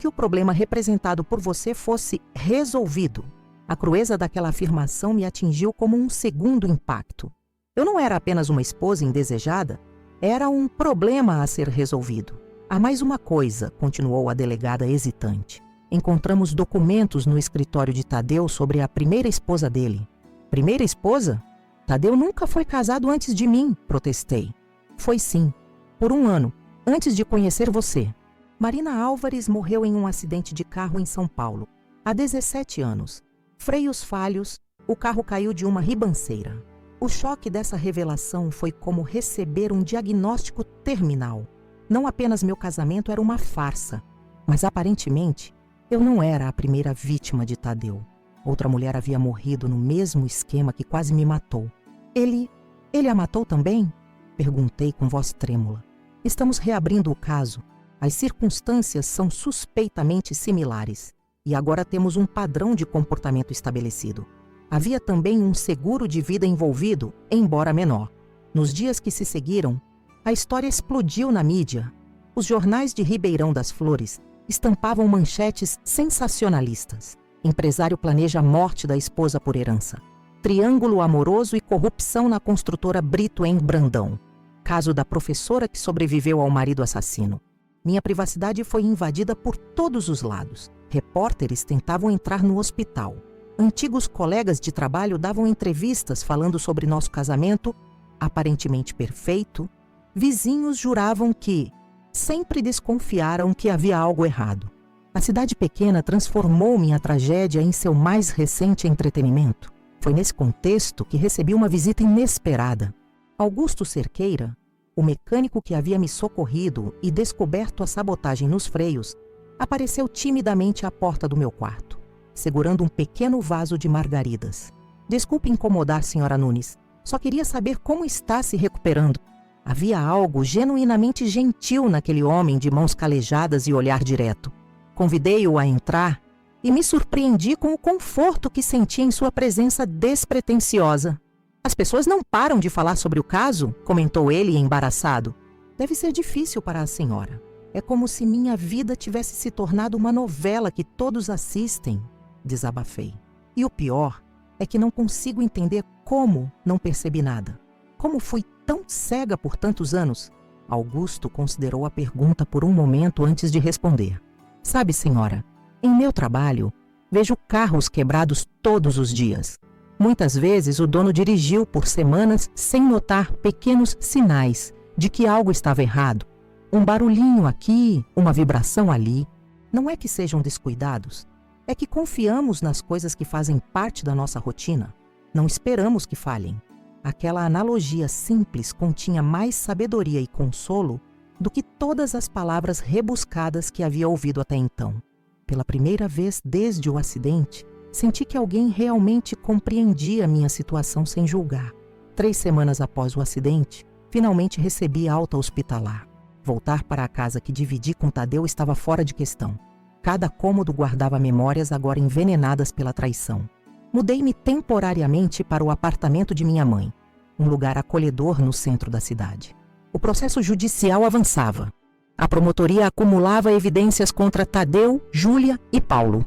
o problema representado por você fosse resolvido. A crueza daquela afirmação me atingiu como um segundo impacto. Eu não era apenas uma esposa indesejada, era um problema a ser resolvido. Há mais uma coisa, continuou a delegada hesitante. Encontramos documentos no escritório de Tadeu sobre a primeira esposa dele. Primeira esposa? Tadeu nunca foi casado antes de mim, protestei. Foi sim, por 1 ano, antes de conhecer você. Marina Álvares morreu em um acidente de carro em São Paulo, há 17 anos. Freios falhos, o carro caiu de uma ribanceira. O choque dessa revelação foi como receber um diagnóstico terminal. Não apenas meu casamento era uma farsa, mas aparentemente eu não era a primeira vítima de Tadeu. Outra mulher havia morrido no mesmo esquema que quase me matou. Ele a matou também? Perguntei com voz trêmula. Estamos reabrindo o caso. As circunstâncias são suspeitamente similares. E agora temos um padrão de comportamento estabelecido. Havia também um seguro de vida envolvido, embora menor. Nos dias que se seguiram, a história explodiu na mídia. Os jornais de Ribeirão das Flores estampavam manchetes sensacionalistas. Empresário planeja a morte da esposa por herança. Triângulo amoroso e corrupção na construtora Brito em Brandão. Caso da professora que sobreviveu ao marido assassino. Minha privacidade foi invadida por todos os lados. Repórteres tentavam entrar no hospital. Antigos colegas de trabalho davam entrevistas falando sobre nosso casamento, aparentemente perfeito. Vizinhos juravam que sempre desconfiaram que havia algo errado. A cidade pequena transformou minha tragédia em seu mais recente entretenimento. Foi nesse contexto que recebi uma visita inesperada. Augusto Cerqueira, o mecânico que havia me socorrido e descoberto a sabotagem nos freios, apareceu timidamente à porta do meu quarto, segurando um pequeno vaso de margaridas. Desculpe incomodar, Sra. Nunes. Só queria saber como está se recuperando. Havia algo genuinamente gentil naquele homem de mãos calejadas e olhar direto. Convidei-o a entrar e me surpreendi com o conforto que senti em sua presença despretensiosa. As pessoas não param de falar sobre o caso, comentou ele embaraçado. Deve ser difícil para a senhora. É como se minha vida tivesse se tornado uma novela que todos assistem, desabafei. E o pior é que não consigo entender como não percebi nada. Como fui tão cega por tantos anos? Augusto considerou a pergunta por um momento antes de responder. Sabe, senhora, em meu trabalho, vejo carros quebrados todos os dias. Muitas vezes o dono dirigiu por semanas sem notar pequenos sinais de que algo estava errado. Um barulhinho aqui, uma vibração ali. Não é que sejam descuidados. É que confiamos nas coisas que fazem parte da nossa rotina. Não esperamos que falhem. Aquela analogia simples continha mais sabedoria e consolo do que todas as palavras rebuscadas que havia ouvido até então. Pela primeira vez desde o acidente, senti que alguém realmente compreendia minha situação sem julgar. 3 semanas após o acidente, finalmente recebi alta hospitalar. Voltar para a casa que dividi com Tadeu estava fora de questão. Cada cômodo guardava memórias agora envenenadas pela traição. Mudei-me temporariamente para o apartamento de minha mãe, um lugar acolhedor no centro da cidade. O processo judicial avançava. A promotoria acumulava evidências contra Tadeu, Júlia e Paulo.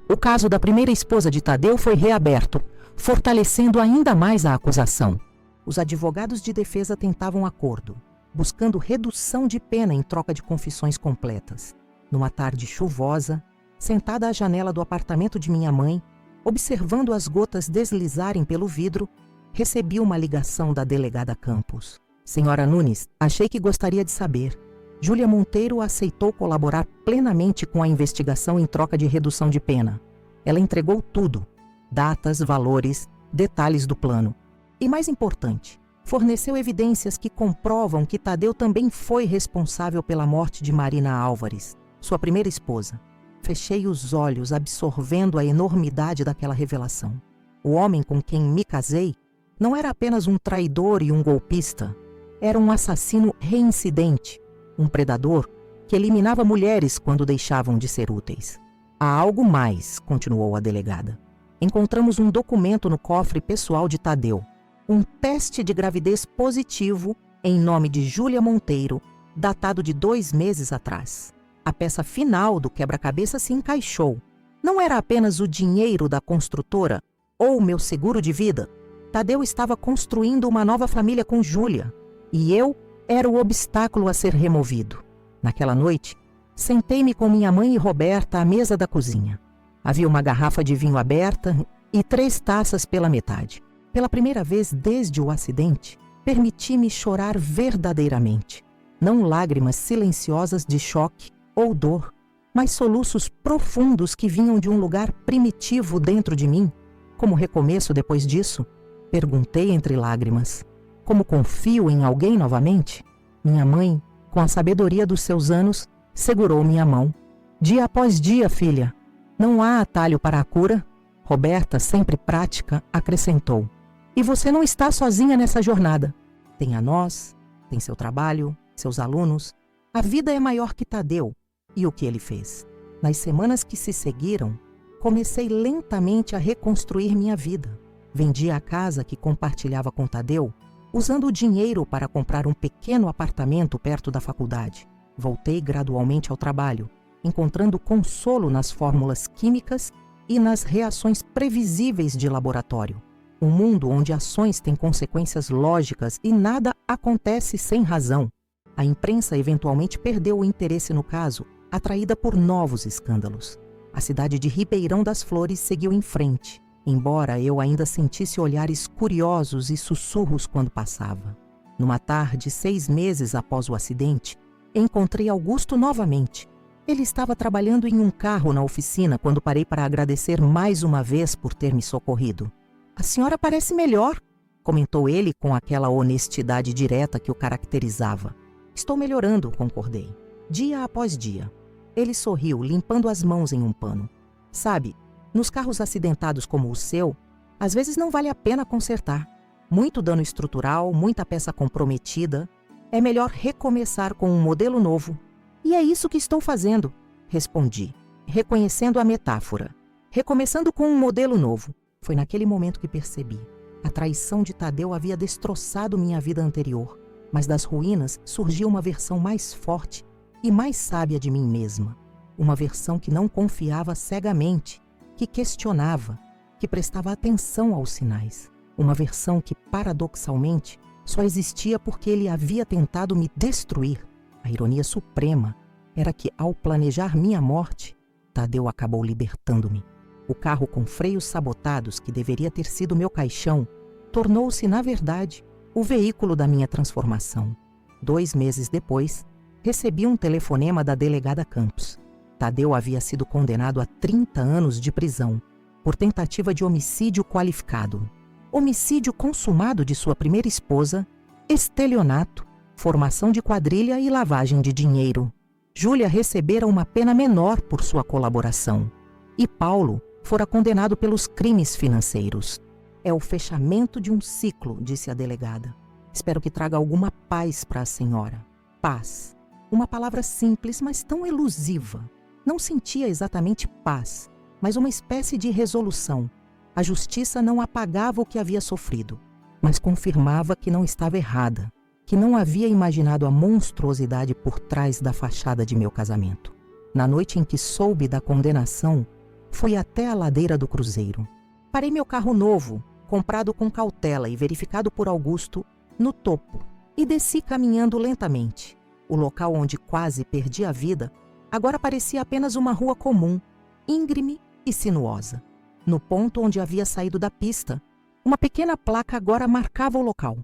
O caso da primeira esposa de Tadeu foi reaberto, fortalecendo ainda mais a acusação. Os advogados de defesa tentavam acordo, buscando redução de pena em troca de confissões completas. Numa tarde chuvosa, sentada à janela do apartamento de minha mãe, observando as gotas deslizarem pelo vidro, recebi uma ligação da delegada Campos. Senhora Nunes, achei que gostaria de saber. Júlia Monteiro aceitou colaborar plenamente com a investigação em troca de redução de pena. Ela entregou tudo: datas, valores, detalhes do plano. E mais importante, forneceu evidências que comprovam que Tadeu também foi responsável pela morte de Marina Álvares, sua primeira esposa. Fechei os olhos, absorvendo a enormidade daquela revelação. O homem com quem me casei não era apenas um traidor e um golpista. Era um assassino reincidente, um predador que eliminava mulheres quando deixavam de ser úteis. Há algo mais, continuou a delegada. Encontramos um documento no cofre pessoal de Tadeu. Um teste de gravidez positivo em nome de Júlia Monteiro, datado de 2 meses atrás. A peça final do quebra-cabeça se encaixou. Não era apenas o dinheiro da construtora ou o meu seguro de vida. Tadeu estava construindo uma nova família com Júlia, e eu era o obstáculo a ser removido. Naquela noite, sentei-me com minha mãe e Roberta à mesa da cozinha. Havia uma garrafa de vinho aberta e 3 taças pela metade. Pela primeira vez desde o acidente, permiti-me chorar verdadeiramente. Não lágrimas silenciosas de choque ou dor, mas soluços profundos que vinham de um lugar primitivo dentro de mim. Como recomeço depois disso? Perguntei entre lágrimas. Como confio em alguém novamente? Minha mãe, com a sabedoria dos seus anos, segurou minha mão. Dia após dia, filha. Não há atalho para a cura? Roberta, sempre prática, acrescentou. E você não está sozinha nessa jornada. Tem a nós, tem seu trabalho, seus alunos. A vida é maior que Tadeu. E o que ele fez? Nas semanas que se seguiram, comecei lentamente a reconstruir minha vida. Vendi a casa que compartilhava com Tadeu, usando o dinheiro para comprar um pequeno apartamento perto da faculdade. Voltei gradualmente ao trabalho, encontrando consolo nas fórmulas químicas e nas reações previsíveis de laboratório. Um mundo onde ações têm consequências lógicas e nada acontece sem razão. A imprensa eventualmente perdeu o interesse no caso, atraída por novos escândalos. A cidade de Ribeirão das Flores seguiu em frente, embora eu ainda sentisse olhares curiosos e sussurros quando passava. Numa tarde, 6 meses após o acidente, encontrei Augusto novamente. Ele estava trabalhando em um carro na oficina quando parei para agradecer mais uma vez por ter me socorrido. A senhora parece melhor, comentou ele com aquela honestidade direta que o caracterizava. Estou melhorando, concordei. Dia após dia. Ele sorriu, limpando as mãos em um pano. Sabe, nos carros acidentados como o seu, às vezes não vale a pena consertar. Muito dano estrutural, muita peça comprometida. É melhor recomeçar com um modelo novo. E é isso que estou fazendo, respondi, reconhecendo a metáfora. Recomeçando com um modelo novo. Foi naquele momento que percebi. A traição de Tadeu havia destroçado minha vida anterior, mas das ruínas surgiu uma versão mais forte e mais sábia de mim mesma. Uma versão que não confiava cegamente, que questionava, que prestava atenção aos sinais. Uma versão que, paradoxalmente, só existia porque ele havia tentado me destruir. A ironia suprema era que, ao planejar minha morte, Tadeu acabou libertando-me. O carro com freios sabotados, que deveria ter sido meu caixão, tornou-se, na verdade, o veículo da minha transformação. 2 meses depois, recebi um telefonema da delegada Campos. Tadeu havia sido condenado a 30 anos de prisão por tentativa de homicídio qualificado, homicídio consumado de sua primeira esposa, estelionato, formação de quadrilha e lavagem de dinheiro. Júlia recebera uma pena menor por sua colaboração. E Paulo fora condenado pelos crimes financeiros. É o fechamento de um ciclo, disse a delegada. Espero que traga alguma paz para a senhora. Paz. Uma palavra simples, mas tão elusiva. Não sentia exatamente paz, mas uma espécie de resolução. A justiça não apagava o que havia sofrido, mas confirmava que não estava errada, que não havia imaginado a monstruosidade por trás da fachada de meu casamento. Na noite em que soube da condenação, fui até a ladeira do cruzeiro. Parei meu carro novo, comprado com cautela e verificado por Augusto, no topo, e desci caminhando lentamente. O local onde quase perdi a vida agora parecia apenas uma rua comum, íngreme e sinuosa. No ponto onde havia saído da pista, uma pequena placa agora marcava o local.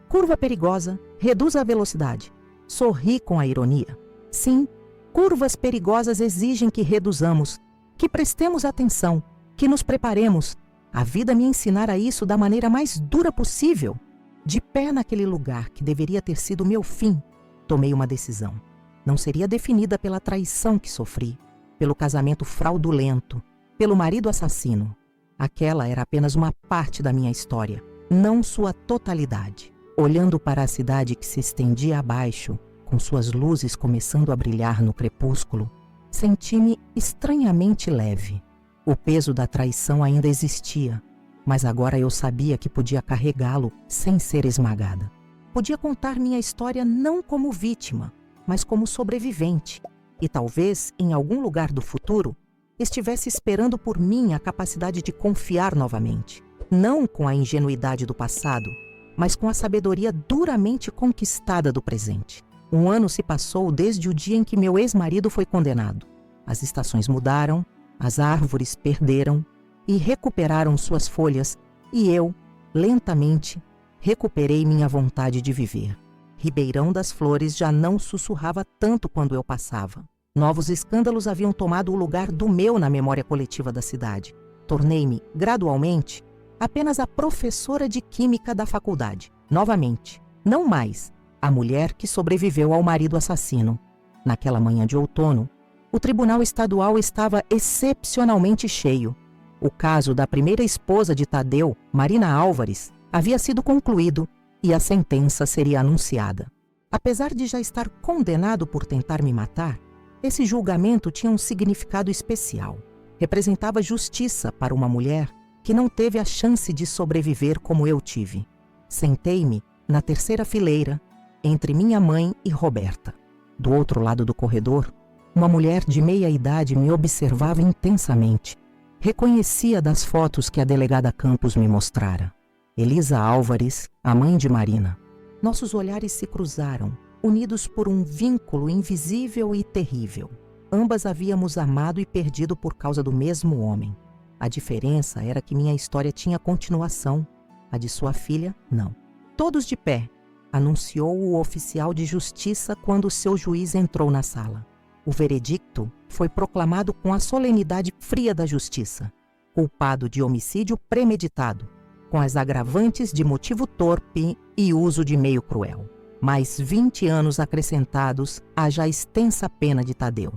Curva perigosa, reduz a velocidade. Sorri com a ironia. Sim, curvas perigosas exigem que reduzamos, que prestemos atenção, que nos preparemos. A vida me ensinara isso da maneira mais dura possível. De pé naquele lugar que deveria ter sido meu fim, tomei uma decisão. Não seria definida pela traição que sofri, pelo casamento fraudulento, pelo marido assassino. Aquela era apenas uma parte da minha história, não sua totalidade. Olhando para a cidade que se estendia abaixo, com suas luzes começando a brilhar no crepúsculo, senti-me estranhamente leve. O peso da traição ainda existia, mas agora eu sabia que podia carregá-lo sem ser esmagada. Podia contar minha história não como vítima, mas como sobrevivente, e talvez, em algum lugar do futuro, estivesse esperando por mim a capacidade de confiar novamente, não com a ingenuidade do passado, mas com a sabedoria duramente conquistada do presente. 1 ano se passou desde o dia em que meu ex-marido foi condenado. As estações mudaram, as árvores perderam e recuperaram suas folhas, e eu, lentamente, recuperei minha vontade de viver. Ribeirão das Flores já não sussurrava tanto quando eu passava. Novos escândalos haviam tomado o lugar do meu na memória coletiva da cidade. Tornei-me, gradualmente, apenas a professora de química da faculdade. Novamente, não mais a mulher que sobreviveu ao marido assassino. Naquela manhã de outono, o Tribunal Estadual estava excepcionalmente cheio. O caso da primeira esposa de Tadeu, Marina Álvares, havia sido concluído e a sentença seria anunciada. Apesar de já estar condenado por tentar me matar, esse julgamento tinha um significado especial. Representava justiça para uma mulher que não teve a chance de sobreviver como eu tive. Sentei-me na terceira fileira, entre minha mãe e Roberta. Do outro lado do corredor, uma mulher de meia idade me observava intensamente. Reconhecia das fotos que a delegada Campos me mostrara. Elisa Álvares, a mãe de Marina. Nossos olhares se cruzaram, unidos por um vínculo invisível e terrível. Ambas havíamos amado e perdido por causa do mesmo homem. A diferença era que minha história tinha continuação, a de sua filha, não. Todos de pé, anunciou o oficial de justiça quando seu juiz entrou na sala. O veredicto foi proclamado com a solenidade fria da justiça. Culpado de homicídio premeditado, com as agravantes de motivo torpe e uso de meio cruel. Mais 20 anos acrescentados à já extensa pena de Tadeu.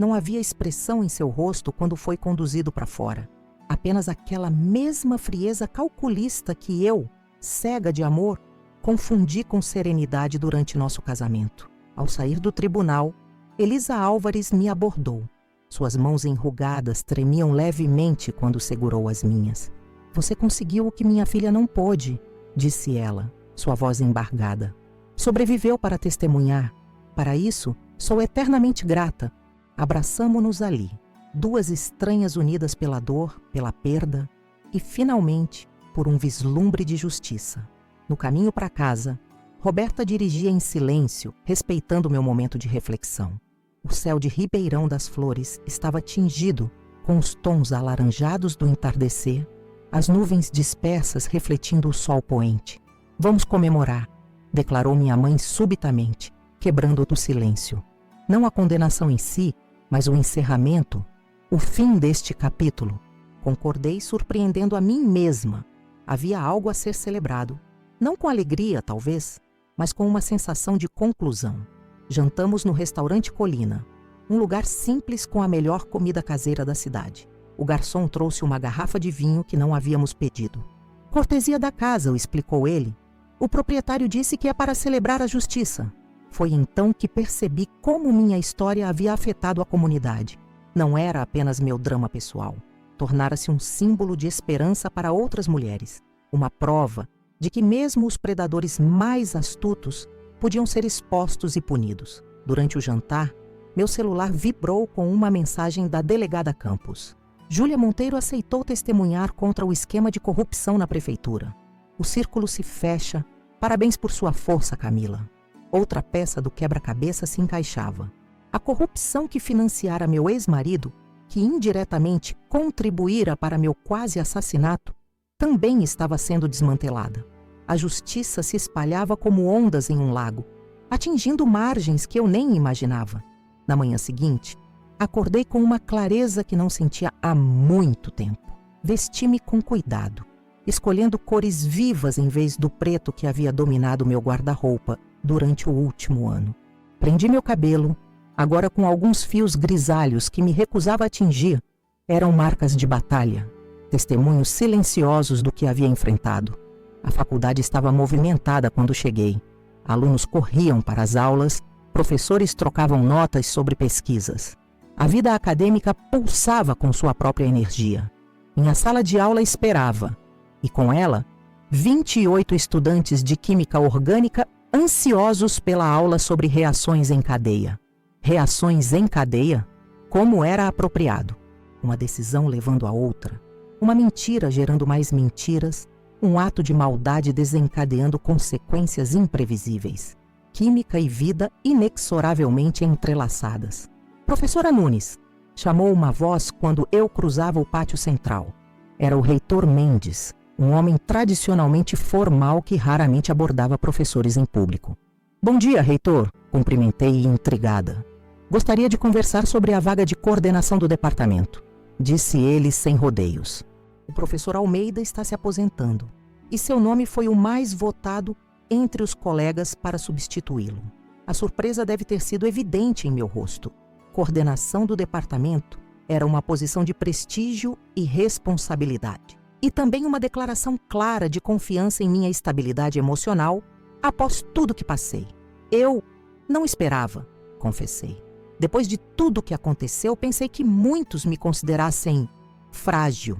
Não havia expressão em seu rosto quando foi conduzido para fora. Apenas aquela mesma frieza calculista que eu, cega de amor, confundi com serenidade durante nosso casamento. Ao sair do tribunal, Elisa Álvares me abordou. Suas mãos enrugadas tremiam levemente quando segurou as minhas. "Você conseguiu o que minha filha não pôde", disse ela, sua voz embargada. "Sobreviveu para testemunhar. Para isso, sou eternamente grata." Abraçamo-nos ali, duas estranhas unidas pela dor, pela perda e, finalmente, por um vislumbre de justiça. No caminho para casa, Roberta dirigia em silêncio, respeitando meu momento de reflexão. O céu de Ribeirão das Flores estava tingido com os tons alaranjados do entardecer, as nuvens dispersas refletindo o sol poente. "Vamos comemorar", declarou minha mãe subitamente, quebrando o silêncio. Não a condenação em si, mas o encerramento, o fim deste capítulo. Concordei, surpreendendo a mim mesma. Havia algo a ser celebrado. Não com alegria, talvez, mas com uma sensação de conclusão. Jantamos no restaurante Colina, um lugar simples com a melhor comida caseira da cidade. O garçom trouxe uma garrafa de vinho que não havíamos pedido. "Cortesia da casa", explicou ele. "O proprietário disse que é para celebrar a justiça." Foi então que percebi como minha história havia afetado a comunidade. Não era apenas meu drama pessoal. Tornara-se um símbolo de esperança para outras mulheres. Uma prova de que mesmo os predadores mais astutos podiam ser expostos e punidos. Durante o jantar, meu celular vibrou com uma mensagem da delegada Campos. "Júlia Monteiro aceitou testemunhar contra o esquema de corrupção na prefeitura. O círculo se fecha. Parabéns por sua força, Camila." Outra peça do quebra-cabeça se encaixava. A corrupção que financiara meu ex-marido, que indiretamente contribuíra para meu quase assassinato, também estava sendo desmantelada. A justiça se espalhava como ondas em um lago, atingindo margens que eu nem imaginava. Na manhã seguinte, acordei com uma clareza que não sentia há muito tempo. Vesti-me com cuidado, escolhendo cores vivas em vez do preto que havia dominado meu guarda-roupa durante o último ano. Prendi meu cabelo, agora com alguns fios grisalhos que me recusava a atingir. Eram marcas de batalha, testemunhos silenciosos do que havia enfrentado. A faculdade estava movimentada quando cheguei. Alunos corriam para as aulas, professores trocavam notas sobre pesquisas. A vida acadêmica pulsava com sua própria energia. Minha sala de aula esperava, e com ela, 28 estudantes de química orgânica ansiosos pela aula sobre reações em cadeia. Reações em cadeia? Como era apropriado. Uma decisão levando a outra. Uma mentira gerando mais mentiras. Um ato de maldade desencadeando consequências imprevisíveis. Química e vida inexoravelmente entrelaçadas. "Professora Nunes", chamou uma voz quando eu cruzava o pátio central. Era o reitor Mendes, um homem tradicionalmente formal que raramente abordava professores em público. "Bom dia, reitor", cumprimentei intrigada. "Gostaria de conversar sobre a vaga de coordenação do departamento", disse ele sem rodeios. "O professor Almeida está se aposentando, e seu nome foi o mais votado entre os colegas para substituí-lo. A surpresa deve ter sido evidente em meu rosto. Coordenação do departamento era uma posição de prestígio e responsabilidade. E também uma declaração clara de confiança em minha estabilidade emocional após tudo que passei. Eu não esperava", confessei. "Depois de tudo que aconteceu, pensei que muitos me considerassem frágil."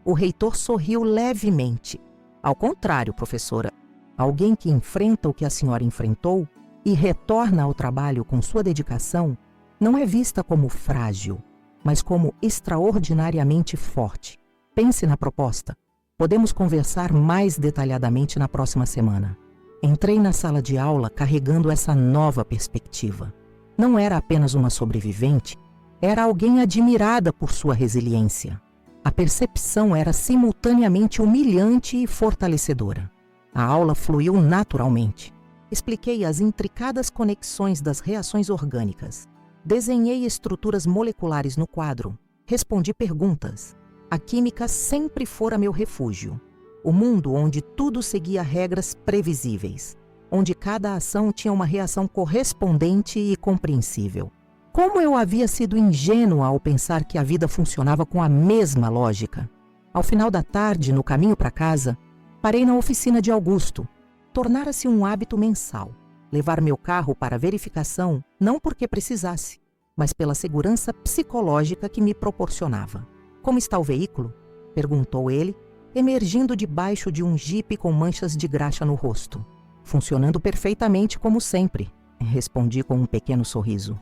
O reitor sorriu levemente. "Ao contrário, professora, alguém que enfrenta o que a senhora enfrentou e retorna ao trabalho com sua dedicação não é vista como frágil, mas como extraordinariamente forte. Pense na proposta. Podemos conversar mais detalhadamente na próxima semana." Entrei na sala de aula carregando essa nova perspectiva. Não era apenas uma sobrevivente, era alguém admirada por sua resiliência. A percepção era simultaneamente humilhante e fortalecedora. A aula fluiu naturalmente. Expliquei as intricadas conexões das reações orgânicas. Desenhei estruturas moleculares no quadro. Respondi perguntas. A química sempre fora meu refúgio. O mundo onde tudo seguia regras previsíveis. Onde cada ação tinha uma reação correspondente e compreensível. Como eu havia sido ingênua ao pensar que a vida funcionava com a mesma lógica. Ao final da tarde, no caminho para casa, parei na oficina de Augusto. Tornara-se um hábito mensal. Levar meu carro para verificação não porque precisasse, mas pela segurança psicológica que me proporcionava. Como está o veículo? Perguntou ele, emergindo debaixo de um jipe com manchas de graxa no rosto. Funcionando perfeitamente como sempre, respondi com um pequeno sorriso.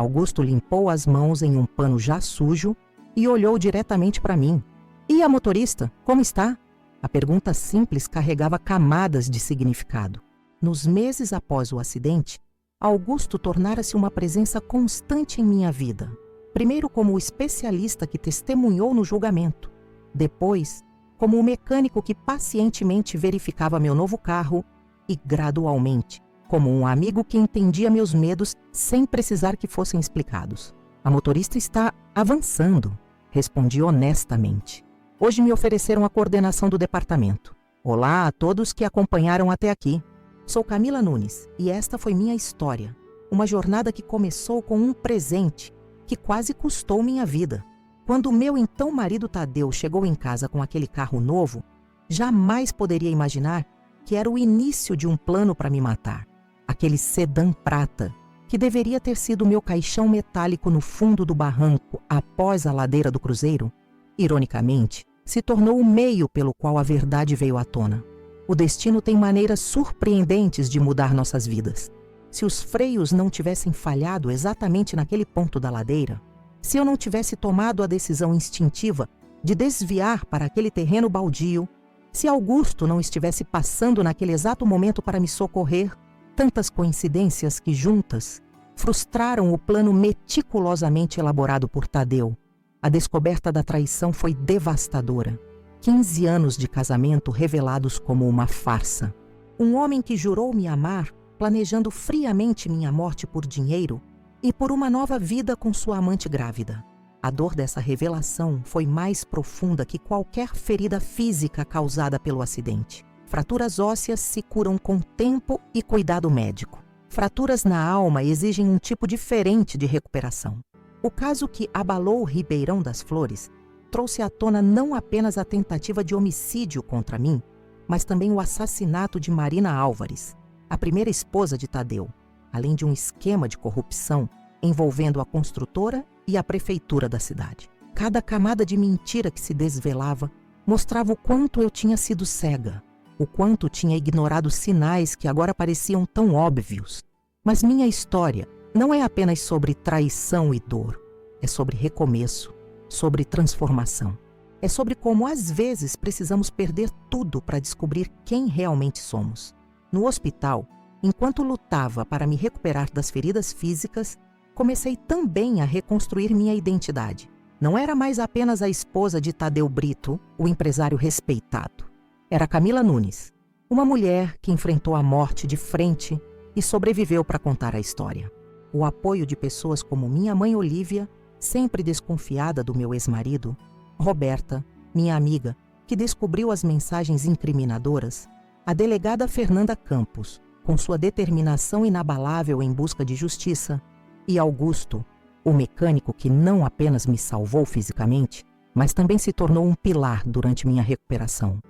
Augusto limpou as mãos em um pano já sujo e olhou diretamente para mim. E a motorista, como está? A pergunta simples carregava camadas de significado. Nos meses após o acidente, Augusto tornara-se uma presença constante em minha vida. Primeiro como o especialista que testemunhou no julgamento. Depois, como o mecânico que pacientemente verificava meu novo carro e, gradualmente, como um amigo que entendia meus medos sem precisar que fossem explicados. A motorista está avançando, respondi honestamente. Hoje me ofereceram a coordenação do departamento. Olá a todos que acompanharam até aqui. Sou Camila Nunes e esta foi minha história. Uma jornada que começou com um presente que quase custou minha vida. Quando meu então marido Tadeu chegou em casa com aquele carro novo, jamais poderia imaginar que era o início de um plano para me matar. Aquele sedã prata, que deveria ter sido meu caixão metálico no fundo do barranco após a ladeira do cruzeiro, ironicamente, se tornou o meio pelo qual a verdade veio à tona. O destino tem maneiras surpreendentes de mudar nossas vidas. Se os freios não tivessem falhado exatamente naquele ponto da ladeira, se eu não tivesse tomado a decisão instintiva de desviar para aquele terreno baldio, se Augusto não estivesse passando naquele exato momento para me socorrer, tantas coincidências que juntas frustraram o plano meticulosamente elaborado por Tadeu. A descoberta da traição foi devastadora. 15 anos de casamento revelados como uma farsa. Um homem que jurou me amar, planejando friamente minha morte por dinheiro e por uma nova vida com sua amante grávida. A dor dessa revelação foi mais profunda que qualquer ferida física causada pelo acidente. Fraturas ósseas se curam com tempo e cuidado médico. Fraturas na alma exigem um tipo diferente de recuperação. O caso que abalou Ribeirão das Flores trouxe à tona não apenas a tentativa de homicídio contra mim, mas também o assassinato de Marina Álvares, a primeira esposa de Tadeu, além de um esquema de corrupção envolvendo a construtora e a prefeitura da cidade. Cada camada de mentira que se desvelava mostrava o quanto eu tinha sido cega, o quanto tinha ignorado sinais que agora pareciam tão óbvios. Mas minha história não é apenas sobre traição e dor, é sobre recomeço, sobre transformação. É sobre como às vezes precisamos perder tudo para descobrir quem realmente somos. No hospital, enquanto lutava para me recuperar das feridas físicas, comecei também a reconstruir minha identidade. Não era mais apenas a esposa de Tadeu Brito, o empresário respeitado. Era Camila Nunes, uma mulher que enfrentou a morte de frente e sobreviveu para contar a história. O apoio de pessoas como minha mãe Olívia, sempre desconfiada do meu ex-marido, Roberta, minha amiga, que descobriu as mensagens incriminadoras, a delegada Fernanda Campos, com sua determinação inabalável em busca de justiça, e Augusto, o mecânico que não apenas me salvou fisicamente, mas também se tornou um pilar durante minha recuperação.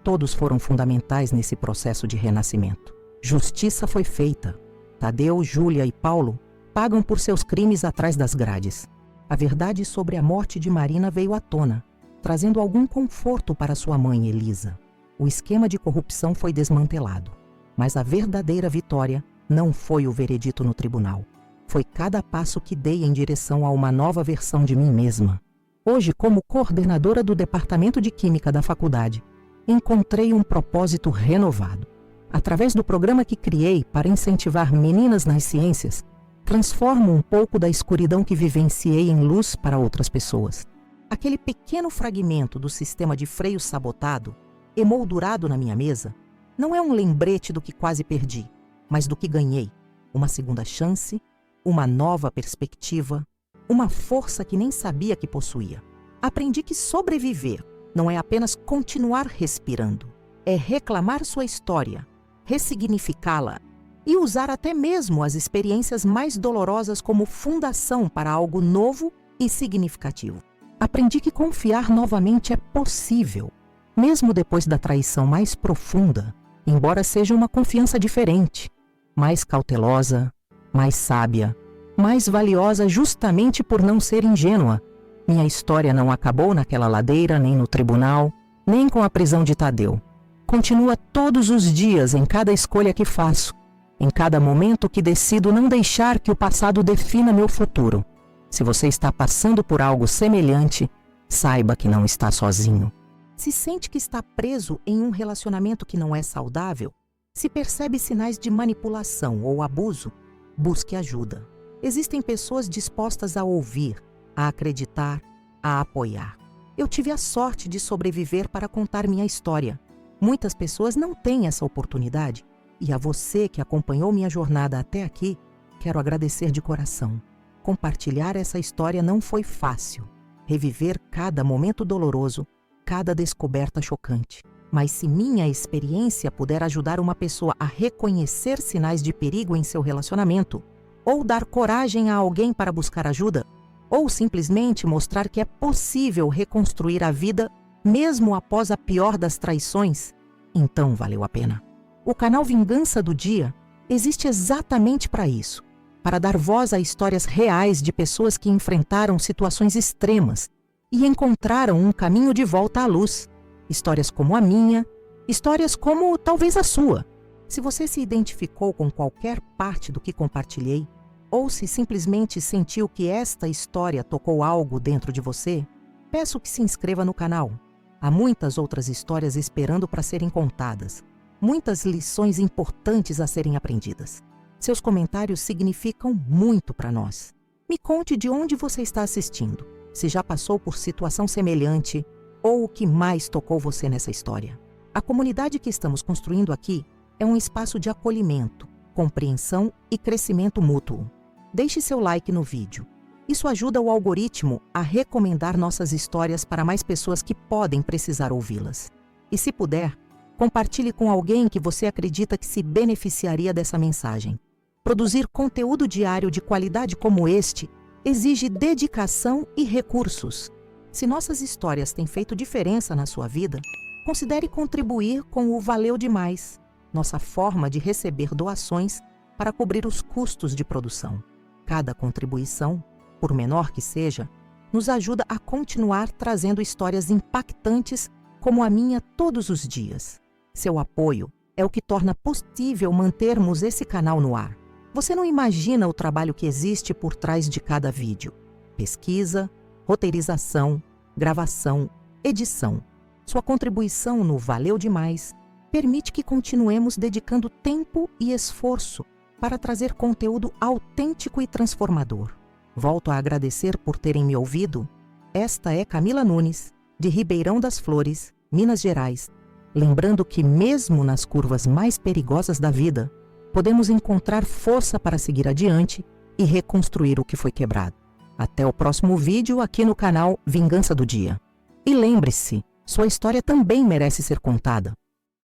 Todos foram fundamentais nesse processo de renascimento. Justiça foi feita. Tadeu, Júlia e Paulo pagam por seus crimes atrás das grades. A verdade sobre a morte de Marina veio à tona, trazendo algum conforto para sua mãe, Elisa. O esquema de corrupção foi desmantelado, mas a verdadeira vitória não foi o veredito no tribunal. Foi cada passo que dei em direção a uma nova versão de mim mesma. Hoje, como coordenadora do Departamento de Química da faculdade, encontrei um propósito renovado. Através do programa que criei para incentivar meninas nas ciências, transformo um pouco da escuridão que vivenciei em luz para outras pessoas. Aquele pequeno fragmento do sistema de freio sabotado, emoldurado na minha mesa, não é um lembrete do que quase perdi, mas do que ganhei. Uma segunda chance, uma nova perspectiva, uma força que nem sabia que possuía. Aprendi que sobreviver não é apenas continuar respirando, é reclamar sua história, ressignificá-la e usar até mesmo as experiências mais dolorosas como fundação para algo novo e significativo. Aprendi que confiar novamente é possível, mesmo depois da traição mais profunda, embora seja uma confiança diferente, mais cautelosa, mais sábia, mais valiosa justamente por não ser ingênua. Minha história não acabou naquela ladeira, nem no tribunal, nem com a prisão de Tadeu. Continua todos os dias em cada escolha que faço, em cada momento que decido não deixar que o passado defina meu futuro. Se você está passando por algo semelhante, saiba que não está sozinho. Se sente que está preso em um relacionamento que não é saudável, se percebe sinais de manipulação ou abuso, busque ajuda. Existem pessoas dispostas a ouvir, a acreditar, a apoiar. Eu tive a sorte de sobreviver para contar minha história. Muitas pessoas não têm essa oportunidade. E a você que acompanhou minha jornada até aqui, quero agradecer de coração. Compartilhar essa história não foi fácil. Reviver cada momento doloroso, cada descoberta chocante. Mas se minha experiência puder ajudar uma pessoa a reconhecer sinais de perigo em seu relacionamento, ou dar coragem a alguém para buscar ajuda, ou simplesmente mostrar que é possível reconstruir a vida mesmo após a pior das traições, então valeu a pena. O canal Vingança do Dia existe exatamente para isso, para dar voz a histórias reais de pessoas que enfrentaram situações extremas e encontraram um caminho de volta à luz. Histórias como a minha, histórias como talvez a sua. Se você se identificou com qualquer parte do que compartilhei, ou se simplesmente sentiu que esta história tocou algo dentro de você, peço que se inscreva no canal. Há muitas outras histórias esperando para serem contadas. Muitas lições importantes a serem aprendidas. Seus comentários significam muito para nós. Me conte de onde você está assistindo, se já passou por situação semelhante ou o que mais tocou você nessa história. A comunidade que estamos construindo aqui é um espaço de acolhimento, compreensão e crescimento mútuo. Deixe seu like no vídeo. Isso ajuda o algoritmo a recomendar nossas histórias para mais pessoas que podem precisar ouvi-las. E se puder, compartilhe com alguém que você acredita que se beneficiaria dessa mensagem. Produzir conteúdo diário de qualidade como este exige dedicação e recursos. Se nossas histórias têm feito diferença na sua vida, considere contribuir com o Valeu Demais, nossa forma de receber doações para cobrir os custos de produção. Cada contribuição, por menor que seja, nos ajuda a continuar trazendo histórias impactantes como a minha todos os dias. Seu apoio é o que torna possível mantermos esse canal no ar. Você não imagina o trabalho que existe por trás de cada vídeo. Pesquisa, roteirização, gravação, edição. Sua contribuição no Valeu Demais permite que continuemos dedicando tempo e esforço para trazer conteúdo autêntico e transformador. Volto a agradecer por terem me ouvido. Esta é Camila Nunes, de Ribeirão das Flores, Minas Gerais. Lembrando que mesmo nas curvas mais perigosas da vida, podemos encontrar força para seguir adiante e reconstruir o que foi quebrado. Até o próximo vídeo aqui no canal Vingança do Dia. E lembre-se, sua história também merece ser contada.